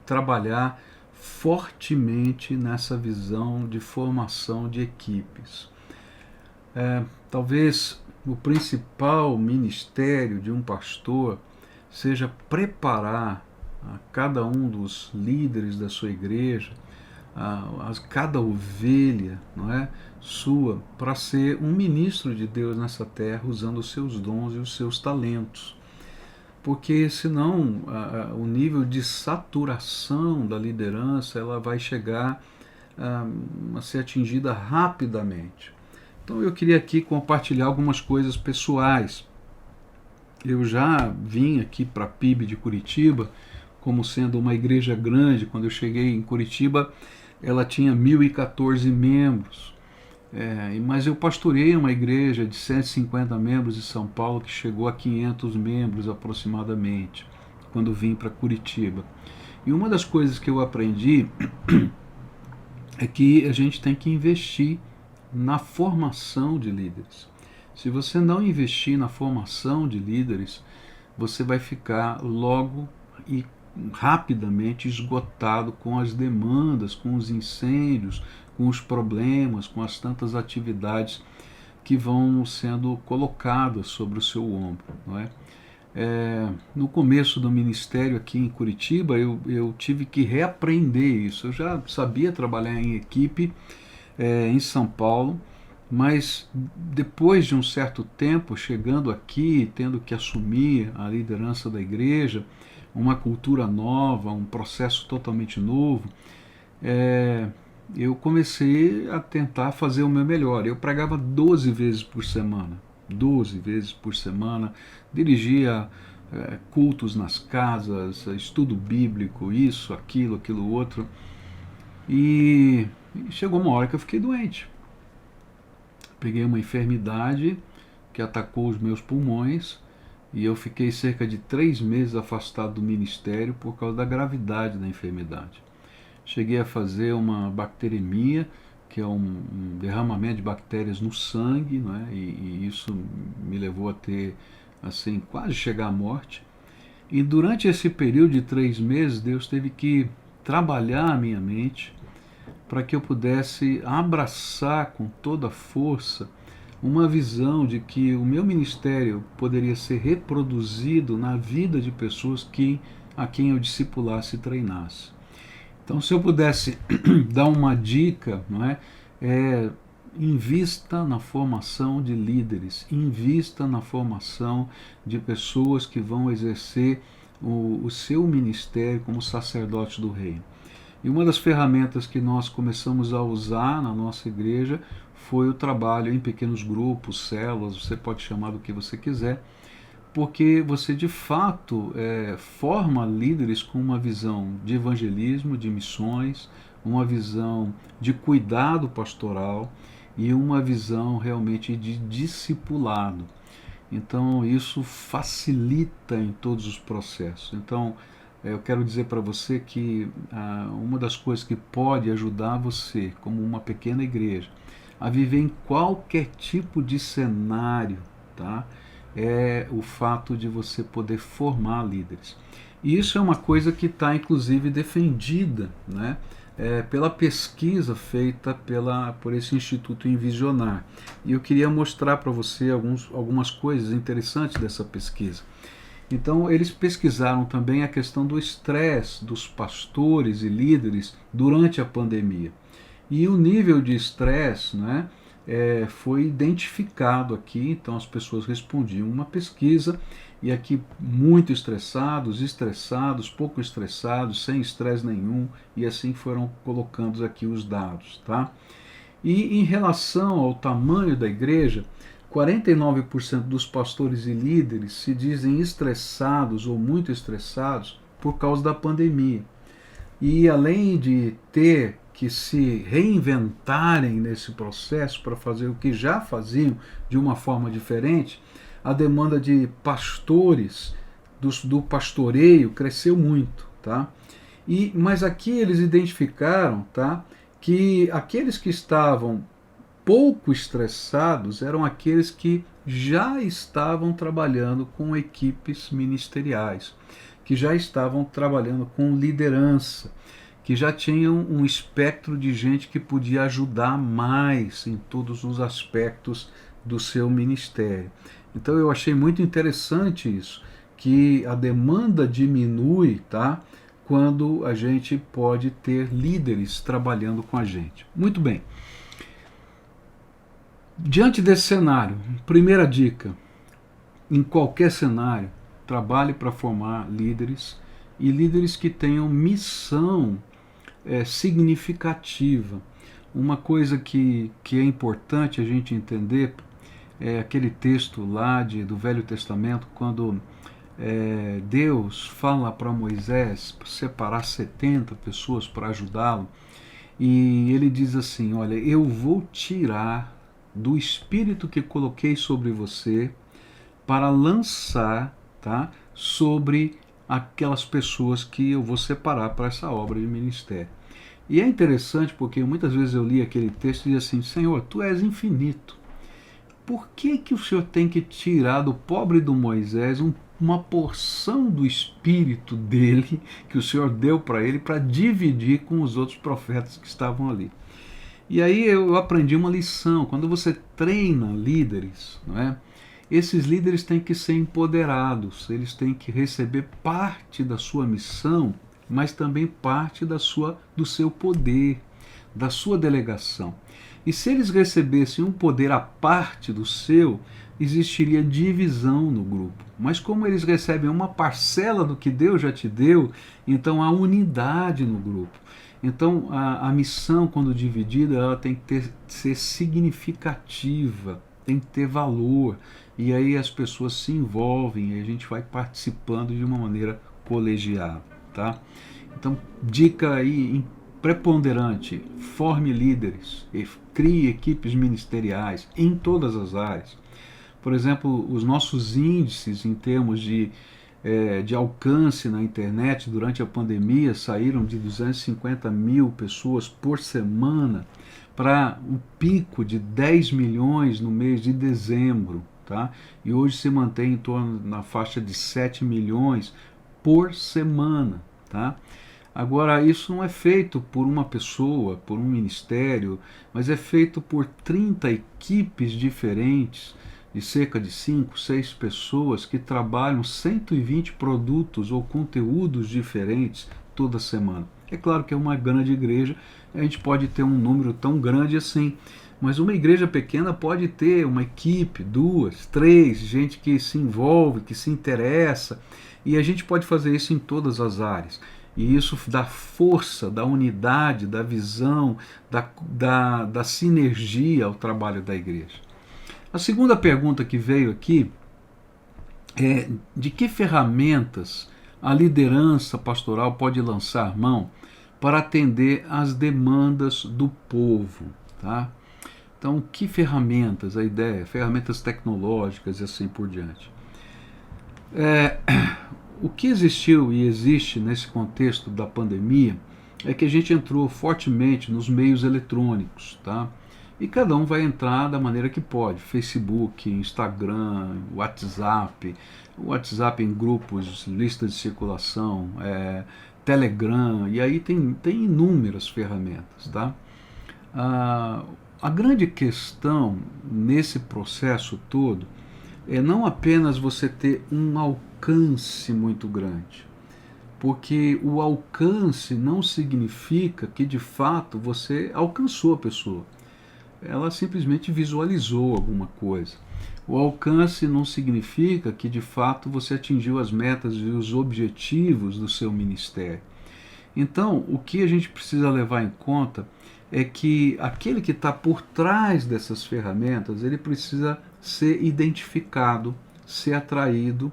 trabalhar fortemente nessa visão de formação de equipes. Talvez o principal ministério de um pastor seja preparar a cada um dos líderes da sua igreja, cada ovelha, não é, sua, para ser um ministro de Deus nessa terra, usando os seus dons e os seus talentos. Porque senão o nível de saturação da liderança ela vai chegar a ser atingida rapidamente. Então eu queria aqui compartilhar algumas coisas pessoais. Eu já vim aqui para a PIB de Curitiba como sendo uma igreja grande. Quando eu cheguei em Curitiba, ela tinha 1.014 membros. Mas eu pastorei uma igreja de 150 membros em São Paulo que chegou a 500 membros aproximadamente, quando vim para Curitiba. E uma das coisas que eu aprendi é que a gente tem que investir na formação de líderes. Se você não investir na formação de líderes, você vai ficar logo e rapidamente esgotado com as demandas, com os incêndios, com os problemas, com as tantas atividades que vão sendo colocadas sobre o seu ombro. Não é? No começo do ministério aqui em Curitiba, eu tive que reaprender isso. Eu já sabia trabalhar em equipe em São Paulo, mas depois de um certo tempo, chegando aqui, tendo que assumir a liderança da igreja, uma cultura nova, um processo totalmente novo, eu comecei a tentar fazer o meu melhor. Eu pregava 12 vezes por semana, dirigia cultos nas casas, estudo bíblico, isso, aquilo, outro, e chegou uma hora que eu fiquei doente. Peguei uma enfermidade que atacou os meus pulmões e eu fiquei cerca de 3 meses afastado do ministério por causa da gravidade da enfermidade. Cheguei a fazer uma bacteremia, que é um derramamento de bactérias no sangue, né? E isso me levou a ter, assim, quase chegar à morte. E durante esse período de 3 meses, Deus teve que trabalhar a minha mente para que eu pudesse abraçar com toda a força uma visão de que o meu ministério poderia ser reproduzido na vida de pessoas a quem eu discipulasse e treinasse. Então, se eu pudesse dar uma dica, não é? Invista na formação de líderes, invista na formação de pessoas que vão exercer o seu ministério como sacerdote do reino. E uma das ferramentas que nós começamos a usar na nossa igreja foi o trabalho em pequenos grupos, células, você pode chamar do que você quiser, porque você de fato forma líderes com uma visão de evangelismo, de missões, uma visão de cuidado pastoral e uma visão realmente de discipulado. Então isso facilita em todos os processos. Então eu quero dizer para você que uma das coisas que pode ajudar você, como uma pequena igreja, a viver em qualquer tipo de cenário, tá? É o fato de você poder formar líderes. E isso é uma coisa que está, inclusive, defendida, né? Pela pesquisa feita por esse Instituto Envisionar. E eu queria mostrar para você algumas coisas interessantes dessa pesquisa. Então, eles pesquisaram também a questão do estresse dos pastores e líderes durante a pandemia. E o nível de estresse, né, foi identificado aqui, então as pessoas respondiam uma pesquisa, e aqui muito estressados, pouco estressados, sem estresse nenhum, e assim foram colocando aqui os dados. Tá? E em relação ao tamanho da igreja, 49% dos pastores e líderes se dizem estressados ou muito estressados por causa da pandemia. E além de ter que se reinventarem nesse processo para fazer o que já faziam de uma forma diferente, a demanda de pastores, do pastoreio, cresceu muito. Tá? Mas aqui eles identificaram, tá, que aqueles que estavam pouco estressados eram aqueles que já estavam trabalhando com equipes ministeriais, que já estavam trabalhando com liderança, que já tinham um espectro de gente que podia ajudar mais em todos os aspectos do seu ministério. Então eu achei muito interessante isso, que a demanda diminui, tá, quando a gente pode ter líderes trabalhando com a gente. Muito bem. Diante desse cenário, primeira dica, em qualquer cenário, trabalhe para formar líderes e líderes que tenham missão significativa. Uma coisa que é importante a gente entender é aquele texto lá do Velho Testamento, quando Deus fala para Moisés separar 70 pessoas para ajudá-lo, e ele diz assim, olha, eu vou tirar do espírito que coloquei sobre você para lançar, tá, sobre aquelas pessoas que eu vou separar para essa obra de ministério. E é interessante porque muitas vezes eu li aquele texto e dizia assim, Senhor, Tu és infinito. Por que o Senhor tem que tirar do pobre do Moisés uma porção do espírito dele, que o Senhor deu para ele, para dividir com os outros profetas que estavam ali? E aí eu aprendi uma lição. Quando você treina líderes, não é? Esses líderes têm que ser empoderados, eles têm que receber parte da sua missão, mas também parte do seu poder, da sua delegação. E se eles recebessem um poder à parte do seu, existiria divisão no grupo. Mas como eles recebem uma parcela do que Deus já te deu, então há unidade no grupo. Então a missão, quando dividida, ela tem que ser significativa, tem que ter valor. E aí as pessoas se envolvem e a gente vai participando de uma maneira colegiada. Tá? Então, dica aí preponderante, forme líderes, crie equipes ministeriais em todas as áreas. Por exemplo, os nossos índices em termos de alcance na internet durante a pandemia saíram de 250 mil pessoas por semana para um pico de 10 milhões no mês de dezembro, tá? E hoje se mantém em torno na faixa de 7 milhões por semana, tá? Agora, isso não é feito por uma pessoa, por um ministério, mas é feito por 30 equipes diferentes, de cerca de 5, 6 pessoas que trabalham 120 produtos ou conteúdos diferentes toda semana. É claro que é uma grande igreja, a gente pode ter um número tão grande assim, mas uma igreja pequena pode ter uma equipe, 2, 3, gente que se envolve, que se interessa, e a gente pode fazer isso em todas as áreas. E isso dá força, dá unidade, dá visão, dá sinergia ao trabalho da igreja. A segunda pergunta que veio aqui é: de que ferramentas a liderança pastoral pode lançar mão para atender às demandas do povo? Tá? Então, que ferramentas? A ideia, ferramentas tecnológicas e assim por diante. O que existiu e existe nesse contexto da pandemia é que a gente entrou fortemente nos meios eletrônicos, tá? E cada um vai entrar da maneira que pode. Facebook, Instagram, WhatsApp em grupos, listas de circulação, Telegram, e aí tem inúmeras ferramentas, tá? A grande questão nesse processo todo é não apenas você ter um alcance muito grande, porque o alcance não significa que de fato você alcançou a pessoa. Ela simplesmente visualizou alguma coisa. O alcance não significa que de fato você atingiu as metas e os objetivos do seu ministério. Então, o que a gente precisa levar em conta é que aquele que está por trás dessas ferramentas, ele precisa ser identificado, ser atraído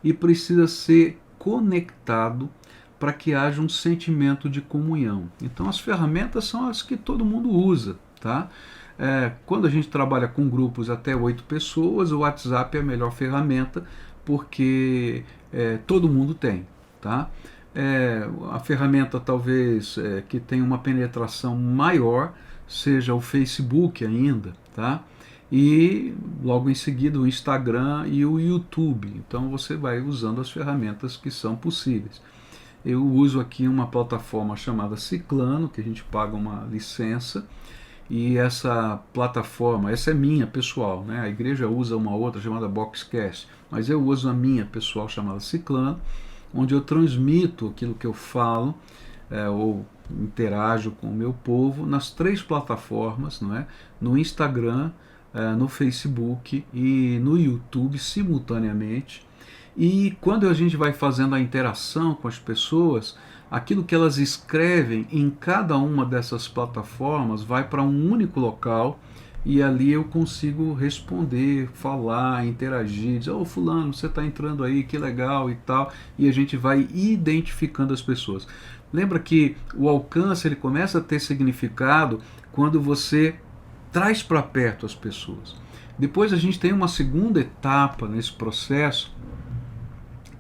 e precisa ser conectado para que haja um sentimento de comunhão. Então as ferramentas são as que todo mundo usa, tá? Quando a gente trabalha com grupos até 8 pessoas, o WhatsApp é a melhor ferramenta porque todo mundo tem, tá? A ferramenta talvez que tenha uma penetração maior seja o Facebook ainda, tá? E logo em seguida o Instagram e o YouTube. Então você vai usando as ferramentas que são possíveis. Eu uso aqui uma plataforma chamada Ciclano, que a gente paga uma licença, e essa plataforma, essa é minha pessoal, né? A igreja usa uma outra chamada Boxcast, mas eu uso a minha pessoal chamada Ciclano, onde eu transmito aquilo que eu falo ou interajo com o meu povo nas 3 plataformas, não é? No Instagram, no Facebook e no YouTube simultaneamente. E quando a gente vai fazendo a interação com as pessoas, aquilo que elas escrevem em cada uma dessas plataformas vai para um único local e ali eu consigo responder, falar, interagir, dizer: ô fulano, você está entrando aí, que legal e tal, e a gente vai identificando as pessoas. Lembra que o alcance ele começa a ter significado quando você traz para perto as pessoas. Depois a gente tem uma segunda etapa nesse processo,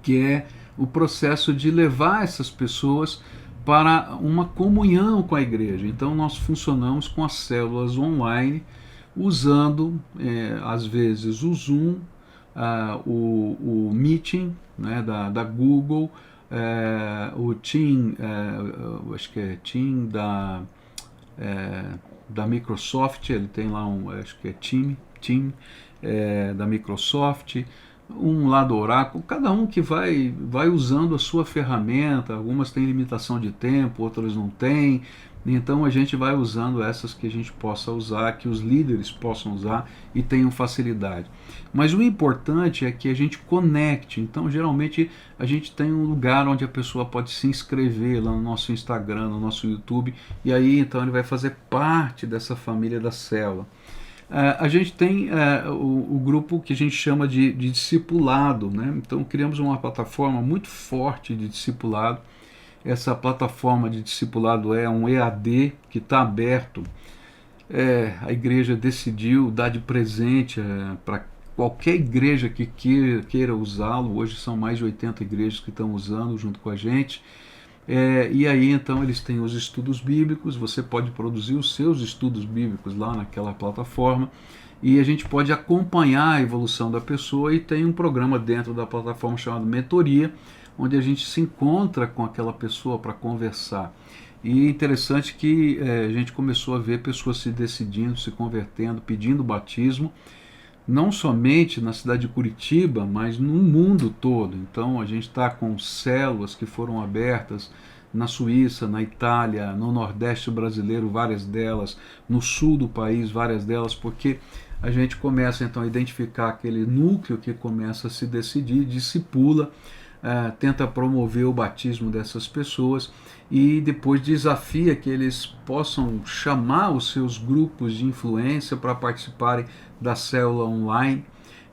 que é o processo de levar essas pessoas para uma comunhão com a igreja. Então nós funcionamos com as células online, usando às vezes o Zoom, o Meeting, né, da Google, o Team, acho que é Team da Microsoft, ele tem lá acho que é Team da Microsoft, um lá do Oracle, cada um que vai usando a sua ferramenta. Algumas têm limitação de tempo, outras não têm, então a gente vai usando essas que a gente possa usar, que os líderes possam usar e tenham facilidade. Mas o importante é que a gente conecte. Então geralmente a gente tem um lugar onde a pessoa pode se inscrever lá no nosso Instagram, no nosso YouTube, e aí então ele vai fazer parte dessa família da célula. A gente tem o grupo que a gente chama de discipulado, né? Então criamos uma plataforma muito forte de discipulado. Essa plataforma de discipulado é um EAD que está aberto. A igreja decidiu dar de presente para qualquer igreja que queira usá-lo. Hoje são mais de 80 igrejas que estão usando junto com a gente. E aí então eles têm os estudos bíblicos, você pode produzir os seus estudos bíblicos lá naquela plataforma e a gente pode acompanhar a evolução da pessoa, e tem um programa dentro da plataforma chamado Mentoria, onde a gente se encontra com aquela pessoa para conversar. E é interessante que a gente começou a ver pessoas se decidindo, se convertendo, pedindo batismo, não somente na cidade de Curitiba, mas no mundo todo. Então a gente está com células que foram abertas na Suíça, na Itália, no Nordeste brasileiro, várias delas, no sul do país, várias delas, porque a gente começa então a identificar aquele núcleo que começa a se decidir, discipula, tenta promover o batismo dessas pessoas e depois desafia que eles possam chamar os seus grupos de influência para participarem da célula online.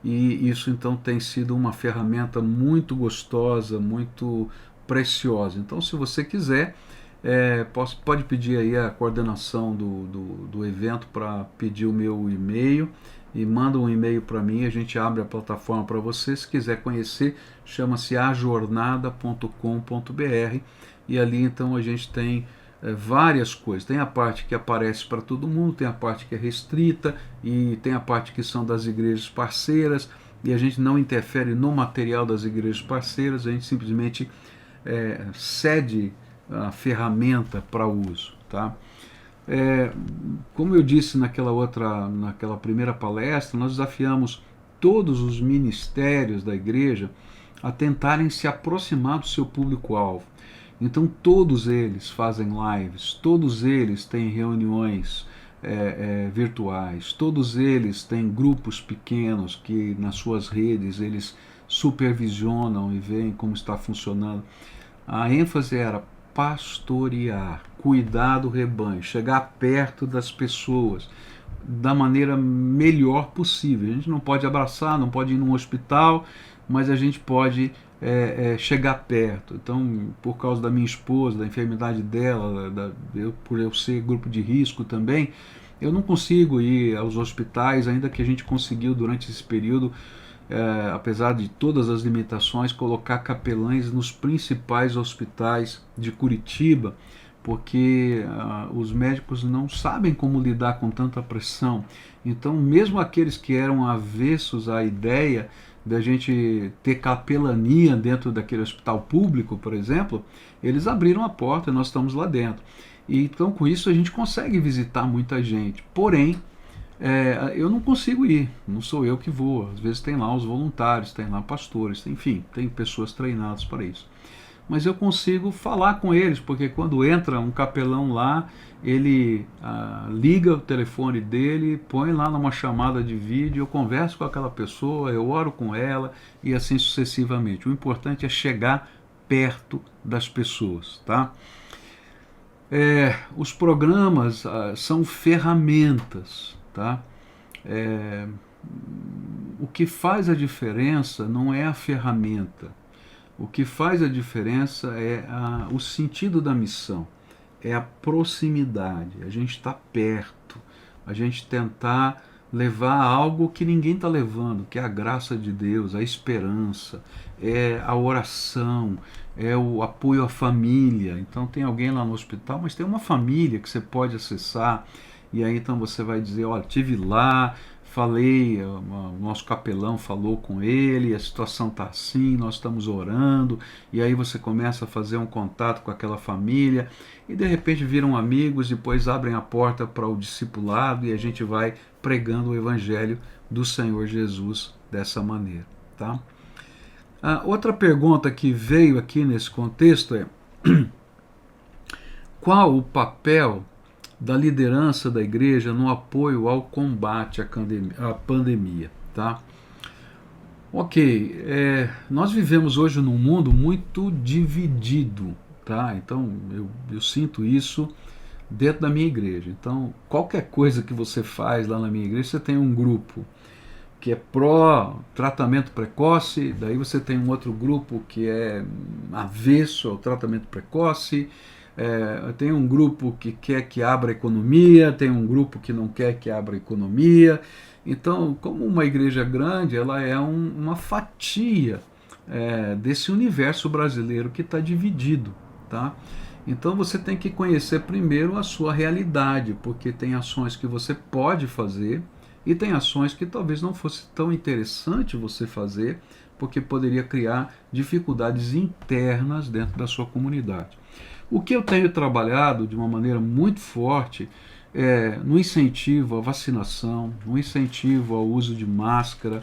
E isso então tem sido uma ferramenta muito gostosa, muito preciosa. Então, se você quiser, pode pedir aí a coordenação do evento para pedir o meu e-mail, e manda um e-mail para mim, a gente abre a plataforma para você. Se quiser conhecer, chama-se ajornada.com.br, e ali então a gente tem várias coisas. Tem a parte que aparece para todo mundo, tem a parte que é restrita, e tem a parte que são das igrejas parceiras, e a gente não interfere no material das igrejas parceiras, a gente simplesmente cede a ferramenta para uso, tá? Como eu disse naquela primeira palestra, nós desafiamos todos os ministérios da igreja a tentarem se aproximar do seu público-alvo. Então todos eles fazem lives, todos eles têm reuniões virtuais, todos eles têm grupos pequenos que nas suas redes eles supervisionam e veem como está funcionando. A ênfase era pastorear, cuidar do rebanho, chegar perto das pessoas da maneira melhor possível. A gente não pode abraçar, não pode ir num hospital, mas a gente pode chegar perto. Então, por causa da minha esposa, da enfermidade dela, por eu ser grupo de risco também, eu não consigo ir aos hospitais, ainda que a gente conseguiu durante esse período, apesar de todas as limitações, colocar capelães nos principais hospitais de Curitiba, porque os médicos não sabem como lidar com tanta pressão. Então, mesmo aqueles que eram avessos à ideia da gente ter capelania dentro daquele hospital público, por exemplo, eles abriram a porta e nós estamos lá dentro. E, então, com isso, a gente consegue visitar muita gente. Porém, eu não consigo ir, não sou eu que vou. Às vezes tem lá os voluntários, tem lá pastores, enfim, tem pessoas treinadas para isso. Mas eu consigo falar com eles, porque quando entra um capelão lá, ele liga o telefone dele, põe lá numa chamada de vídeo, eu converso com aquela pessoa, eu oro com ela e assim sucessivamente. O importante é chegar perto das pessoas, tá? Os programas são ferramentas, tá? O que faz a diferença não é a ferramenta. O que faz a diferença é o sentido da missão, é a proximidade, a gente está perto, a gente tentar levar algo que ninguém está levando, que é a graça de Deus, a esperança, é a oração, é o apoio à família. Então tem alguém lá no hospital, mas tem uma família que você pode acessar, e aí então você vai dizer, olha, estive lá, falei, o nosso capelão falou com ele, a situação está assim, nós estamos orando, e aí você começa a fazer um contato com aquela família, e de repente viram amigos, depois abrem a porta para o discipulado, e a gente vai pregando o Evangelho do Senhor Jesus dessa maneira, tá? Outra pergunta que veio aqui nesse contexto é qual o papel da liderança da igreja no apoio ao combate à pandemia, tá? Ok, nós vivemos hoje num mundo muito dividido, tá? Então eu sinto isso dentro da minha igreja. Então qualquer coisa que você faz lá na minha igreja, você tem um grupo que é pró-tratamento precoce, daí você tem um outro grupo que é avesso ao tratamento precoce, tem um grupo que quer que abra a economia, tem um grupo que não quer que abra a economia, Então, como uma igreja grande, ela é uma fatia desse universo brasileiro que está dividido, tá? Então você tem que conhecer primeiro a sua realidade, porque tem ações que você pode fazer e tem ações que talvez não fosse tão interessante você fazer, porque poderia criar dificuldades internas dentro da sua comunidade. O que eu tenho trabalhado de uma maneira muito forte é no incentivo à vacinação, no incentivo ao uso de máscara,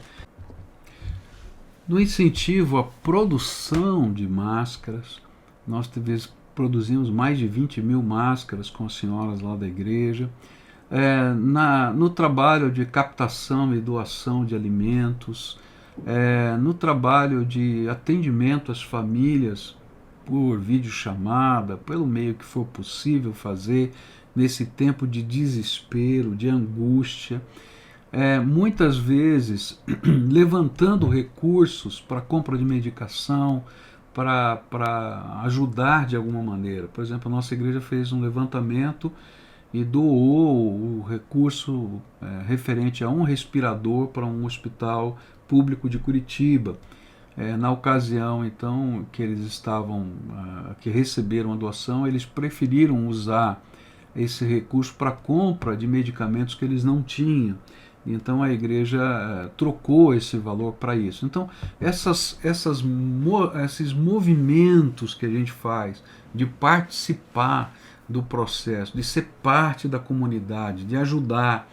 no incentivo à produção de máscaras. Nós produzimos mais de 20 mil máscaras com as senhoras lá da igreja, no trabalho de captação e doação de alimentos, no trabalho de atendimento às famílias por videochamada, pelo meio que for possível fazer nesse tempo de desespero, de angústia, muitas vezes levantando recursos para compra de medicação, para ajudar de alguma maneira. Por exemplo, a nossa igreja fez um levantamento e doou o recurso referente a um respirador para um hospital público de Curitiba. Na ocasião, então, que eles que receberam a doação, eles preferiram usar esse recurso para compra de medicamentos que eles não tinham. Então a igreja trocou esse valor para isso. Então esses movimentos que a gente faz de participar do processo, de ser parte da comunidade, de ajudar.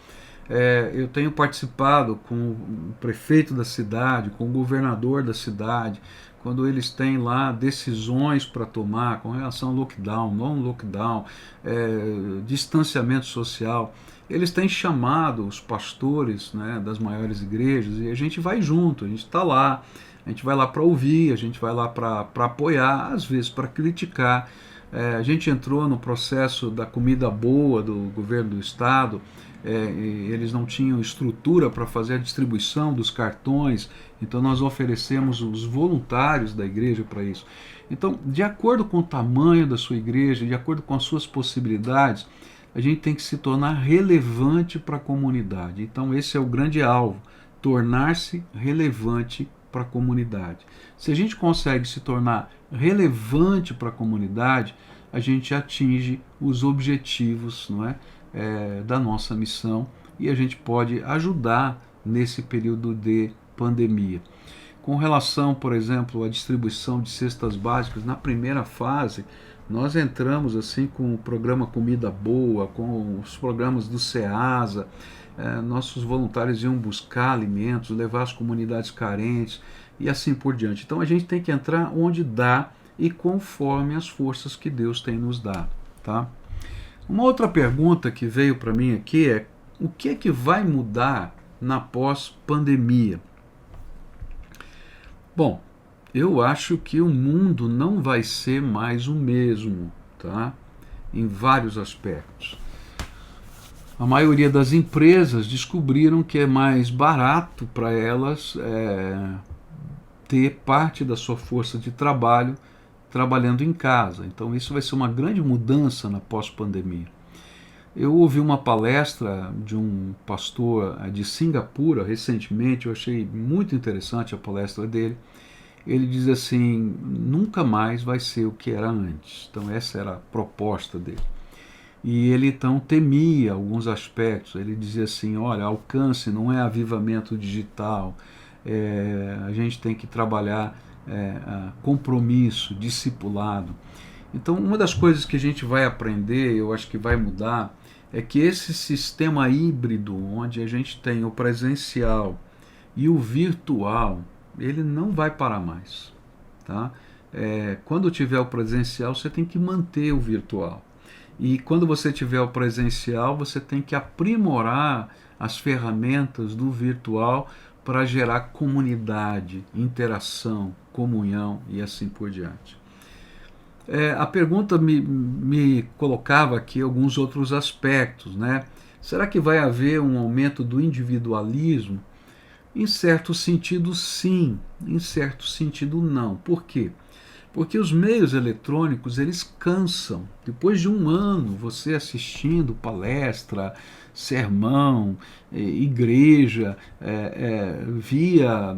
Eu tenho participado com o prefeito da cidade, com o governador da cidade, quando eles têm lá decisões para tomar com relação ao lockdown, não lockdown, distanciamento social. Eles têm chamado os pastores, né, das maiores igrejas e a gente vai junto, a gente está lá, a gente vai lá para ouvir, a gente vai lá para apoiar, às vezes para criticar. A gente entrou no processo da comida boa do governo do estado, eles não tinham estrutura para fazer a distribuição dos cartões, então nós oferecemos os voluntários da igreja para isso. Então, de acordo com o tamanho da sua igreja, de acordo com as suas possibilidades, a gente tem que se tornar relevante para a comunidade. Então esse é o grande alvo, tornar-se relevante para a comunidade. Se a gente consegue se tornar relevante para a comunidade, a gente atinge os objetivos, não é, da nossa missão e a gente pode ajudar nesse período de pandemia. Com relação, por exemplo, à distribuição de cestas básicas, na primeira fase, nós entramos assim com o programa Comida Boa, com os programas do SEASA, nossos voluntários iam buscar alimentos, levar às comunidades carentes e assim por diante. Então a gente tem que entrar onde dá e conforme as forças que Deus tem nos dado, tá? Uma outra pergunta que veio para mim aqui é: o que é que vai mudar na pós-pandemia? Bom, eu acho que o mundo não vai ser mais o mesmo, tá? Em vários aspectos. A maioria das empresas descobriram que é mais barato para elas ter parte da sua força de trabalho trabalhando em casa. Então isso vai ser uma grande mudança na pós-pandemia. Eu ouvi uma palestra de um pastor de Singapura recentemente, eu achei muito interessante a palestra dele. Ele diz assim: nunca mais vai ser o que era antes. Então essa era a proposta dele. E ele então temia alguns aspectos. Ele dizia assim: olha, alcance não é avivamento digital, a gente tem que trabalhar compromisso, discipulado. Então uma das coisas que a gente vai aprender, eu acho que vai mudar, é que esse sistema híbrido, onde a gente tem o presencial e o virtual, ele não vai parar mais, tá? Quando tiver o presencial, você tem que manter o virtual. E quando você tiver o presencial, você tem que aprimorar as ferramentas do virtual para gerar comunidade, interação, comunhão e assim por diante. A pergunta me colocava aqui alguns outros aspectos, né? Será que vai haver um aumento do individualismo? Em certo sentido, sim. Em certo sentido, não. Por quê? Porque os meios eletrônicos, eles cansam. Depois de um ano você assistindo palestra, sermão, igreja, via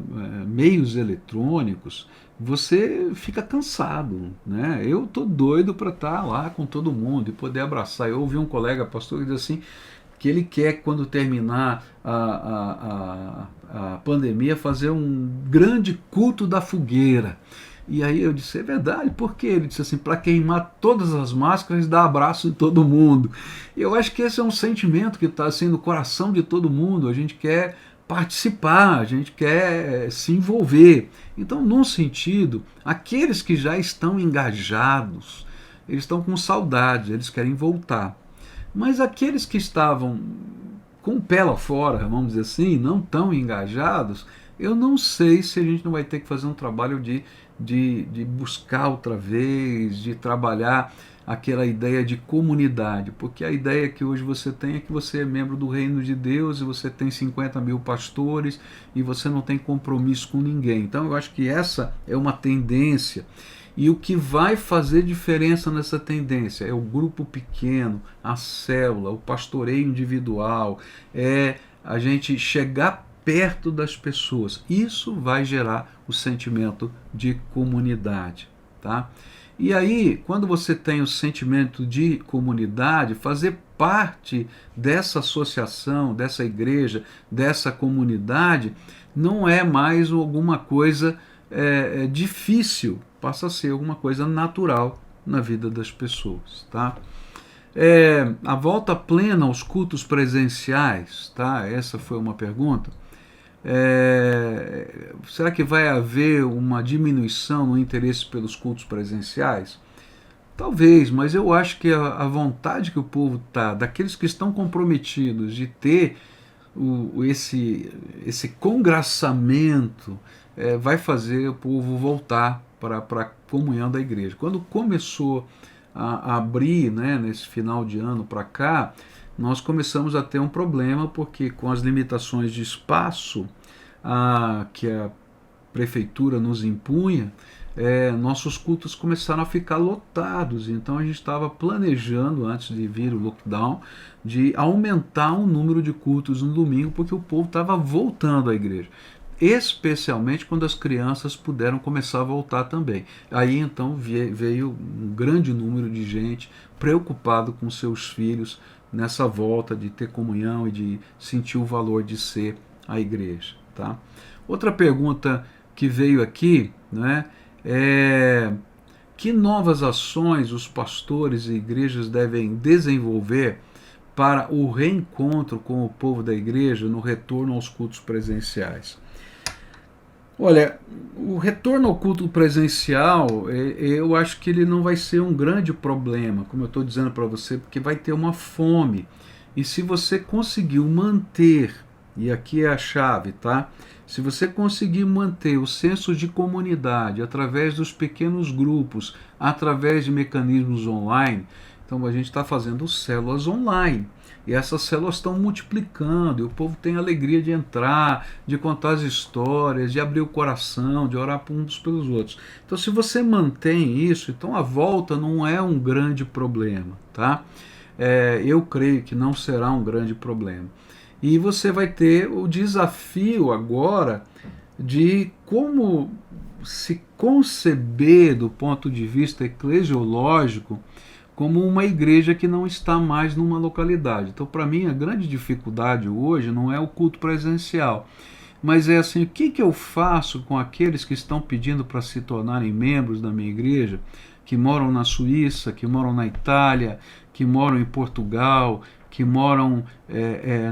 meios eletrônicos, você fica cansado, né? Eu tô doido para estar lá com todo mundo e poder abraçar. Eu ouvi um colega pastor que diz assim, que ele quer, quando terminar a pandemia, fazer um grande culto da fogueira. E aí eu disse, é verdade, por quê? Ele disse assim, para queimar todas as máscaras e dar abraço em todo mundo. E eu acho que esse é um sentimento que está assim no coração de todo mundo. A gente quer participar, a gente quer se envolver. Então, num sentido, aqueles que já estão engajados, eles estão com saudade, eles querem voltar. Mas aqueles que estavam com o pé lá fora, vamos dizer assim, não tão engajados, eu não sei se a gente não vai ter que fazer um trabalho de buscar outra vez, de trabalhar aquela ideia de comunidade, porque a ideia que hoje você tem é que você é membro do reino de Deus e você tem 50 mil pastores e você não tem compromisso com ninguém. Então eu acho que essa é uma tendência. E o que vai fazer diferença nessa tendência é o grupo pequeno, a célula, o pastoreio individual, é a gente chegar perto das pessoas. Isso vai gerar o sentimento de comunidade, tá? E aí, quando você tem o sentimento de comunidade, fazer parte dessa associação, dessa igreja, dessa comunidade, não é mais alguma coisa difícil, passa a ser alguma coisa natural na vida das pessoas, tá? A volta plena aos cultos presenciais, tá? Essa foi uma pergunta. Será que vai haver uma diminuição no interesse pelos cultos presenciais? Talvez, mas eu acho que a vontade que o povo está, daqueles que estão comprometidos de ter esse congraçamento, vai fazer o povo voltar para a comunhão da igreja. Quando começou a abrir, né, nesse final de ano para cá, nós começamos a ter um problema, porque com as limitações de espaço que a prefeitura nos impunha, nossos cultos começaram a ficar lotados. Então a gente estava planejando, antes de vir o lockdown, de aumentar o número de cultos no domingo, porque o povo estava voltando à igreja. Especialmente quando as crianças puderam começar a voltar também. Aí então veio um grande número de gente preocupado com seus filhos nessa volta de ter comunhão e de sentir o valor de ser a igreja, tá? Outra pergunta que veio aqui, né, que novas ações os pastores e igrejas devem desenvolver para o reencontro com o povo da igreja no retorno aos cultos presenciais? Olha, o retorno ao culto presencial, eu acho que ele não vai ser um grande problema, como eu estou dizendo para você, porque vai ter uma fome. E se você conseguiu manter, e aqui é a chave, tá? Se você conseguir manter o senso de comunidade através dos pequenos grupos, através de mecanismos online, então a gente está fazendo células online. E essas células estão multiplicando, e o povo tem alegria de entrar, de contar as histórias, de abrir o coração, de orar uns pelos outros. Então, se você mantém isso, então a volta não é um grande problema, tá? Eu creio que não será um grande problema. E você vai ter o desafio agora de como se conceber do ponto de vista eclesiológico como uma igreja que não está mais numa localidade. Então, para mim, a grande dificuldade hoje não é o culto presencial, mas é assim, o que eu faço com aqueles que estão pedindo para se tornarem membros da minha igreja, que moram na Suíça, que moram na Itália, que moram em Portugal, que moram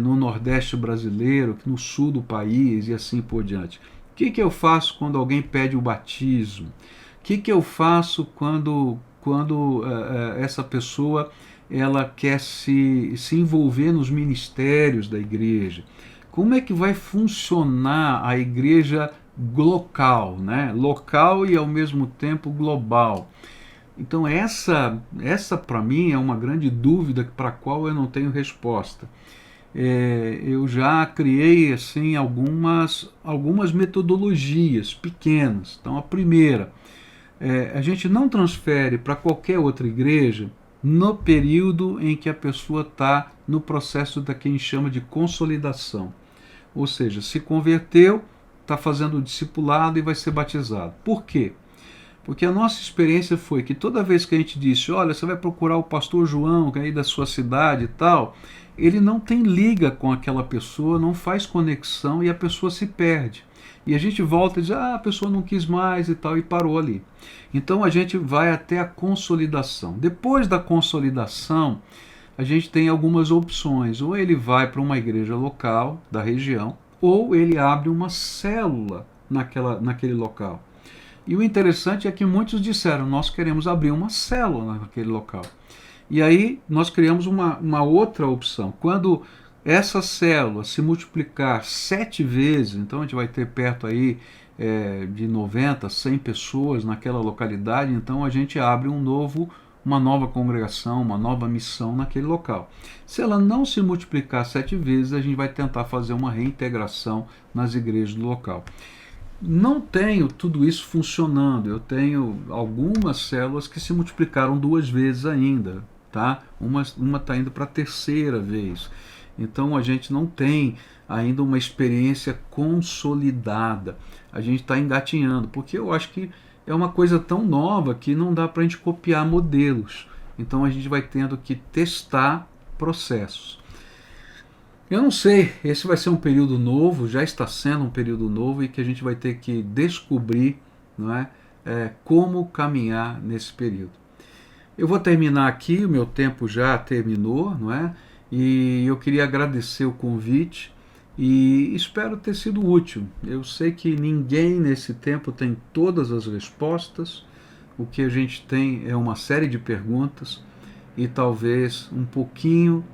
no Nordeste brasileiro, no sul do país e assim por diante. O que eu faço quando alguém pede o batismo? O que eu faço quando essa pessoa ela quer se envolver nos ministérios da igreja? Como é que vai funcionar a igreja local, né? Local e ao mesmo tempo global? Então essa para mim é uma grande dúvida para a qual eu não tenho resposta. Eu já criei assim algumas metodologias pequenas. Então a primeira, a gente não transfere para qualquer outra igreja no período em que a pessoa está no processo da que a gente chama de consolidação. Ou seja, se converteu, está fazendo o discipulado e vai ser batizado. Por quê? Porque a nossa experiência foi que toda vez que a gente disse, olha, você vai procurar o pastor João, que é aí da sua cidade e tal, ele não tem liga com aquela pessoa, não faz conexão e a pessoa se perde. E a gente volta e diz, a pessoa não quis mais e tal, e parou ali. Então a gente vai até a consolidação. Depois da consolidação, a gente tem algumas opções. Ou ele vai para uma igreja local da região, ou ele abre uma célula naquele local. E o interessante é que muitos disseram, nós queremos abrir uma célula naquele local. E aí nós criamos uma outra opção. Quando essa célula se multiplicar 7 vezes, então a gente vai ter perto aí de 90, 100 pessoas naquela localidade, então a gente abre uma nova congregação, uma nova missão naquele local. Se ela não se multiplicar 7 vezes, a gente vai tentar fazer uma reintegração nas igrejas do local. Não tenho tudo isso funcionando, eu tenho algumas células que se multiplicaram 2 vezes ainda, tá? Uma está indo para a 3ª vez. Então a gente não tem ainda uma experiência consolidada, a gente está engatinhando, porque eu acho que é uma coisa tão nova que não dá para a gente copiar modelos, então a gente vai tendo que testar processos. Eu não sei, esse vai ser um período novo, já está sendo um período novo e que a gente vai ter que descobrir, não é, como caminhar nesse período. Eu vou terminar aqui, o meu tempo já terminou, não é? E eu queria agradecer o convite e espero ter sido útil. Eu sei que ninguém nesse tempo tem todas as respostas, o que a gente tem é uma série de perguntas e talvez um pouquinho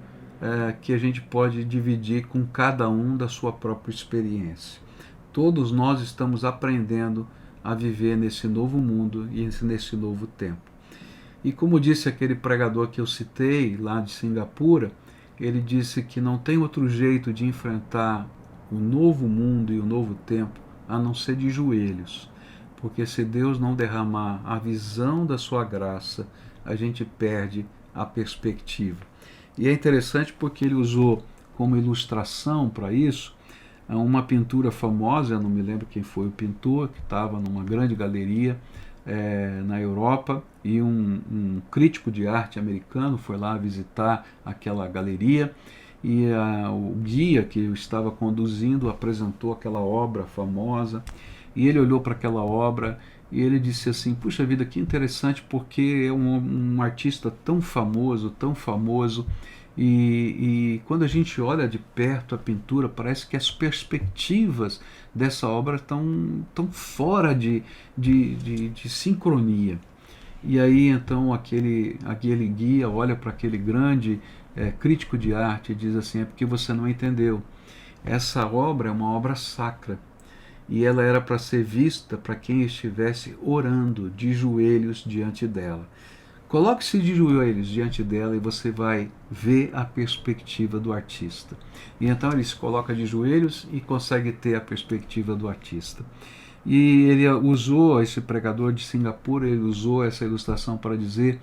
que a gente pode dividir com cada um da sua própria experiência. Todos nós estamos aprendendo a viver nesse novo mundo e nesse novo tempo. E como disse aquele pregador que eu citei lá de Singapura, ele disse que não tem outro jeito de enfrentar o novo mundo e o novo tempo a não ser de joelhos, porque se Deus não derramar a visão da sua graça, a gente perde a perspectiva. E é interessante porque ele usou como ilustração para isso uma pintura famosa, eu não me lembro quem foi o pintor, que estava numa grande galeria na Europa, e um crítico de arte americano foi lá visitar aquela galeria, e o guia que eu estava conduzindo apresentou aquela obra famosa, e ele olhou para aquela obra e ele disse assim, puxa vida, que interessante, porque é um artista tão famoso, e quando a gente olha de perto a pintura, parece que as perspectivas dessa obra estão fora de sincronia. E aí então aquele guia olha para aquele grande crítico de arte e diz assim, é porque você não entendeu. Essa obra é uma obra sacra e ela era para ser vista para quem estivesse orando de joelhos diante dela. Coloque-se de joelhos diante dela e você vai ver a perspectiva do artista. E então ele se coloca de joelhos e consegue ter a perspectiva do artista. E ele usou, esse pregador de Singapura, ele usou essa ilustração para dizer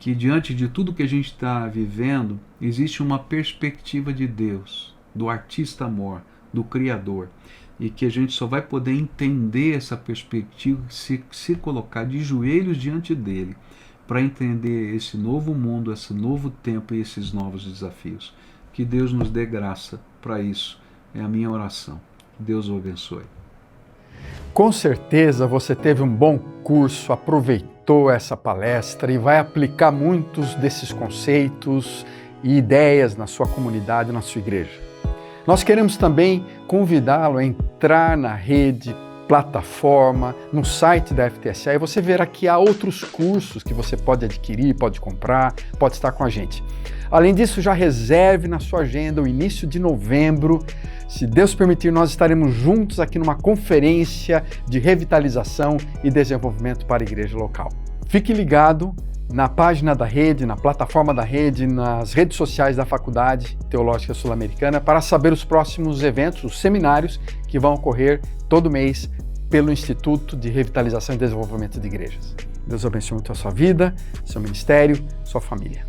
que diante de tudo que a gente está vivendo, existe uma perspectiva de Deus, do artista amor, do Criador. E que a gente só vai poder entender essa perspectiva se colocar de joelhos diante dele, para entender esse novo mundo, esse novo tempo e esses novos desafios. Que Deus nos dê graça para isso. É a minha oração. Deus o abençoe. Com certeza você teve um bom curso, aproveitou essa palestra e vai aplicar muitos desses conceitos e ideias na sua comunidade, na sua igreja. Nós queremos também convidá-lo a entrar na rede, plataforma, no site da FTSA, e você verá que há outros cursos que você pode adquirir, pode comprar, pode estar com a gente. Além disso, já reserve na sua agenda o início de novembro. Se Deus permitir, nós estaremos juntos aqui numa conferência de revitalização e desenvolvimento para a igreja local. Fique ligado na página da rede, na plataforma da rede, nas redes sociais da Faculdade Teológica Sul-Americana para saber os próximos eventos, os seminários que vão ocorrer todo mês pelo Instituto de Revitalização e Desenvolvimento de Igrejas. Deus abençoe muito a sua vida, seu ministério, sua família.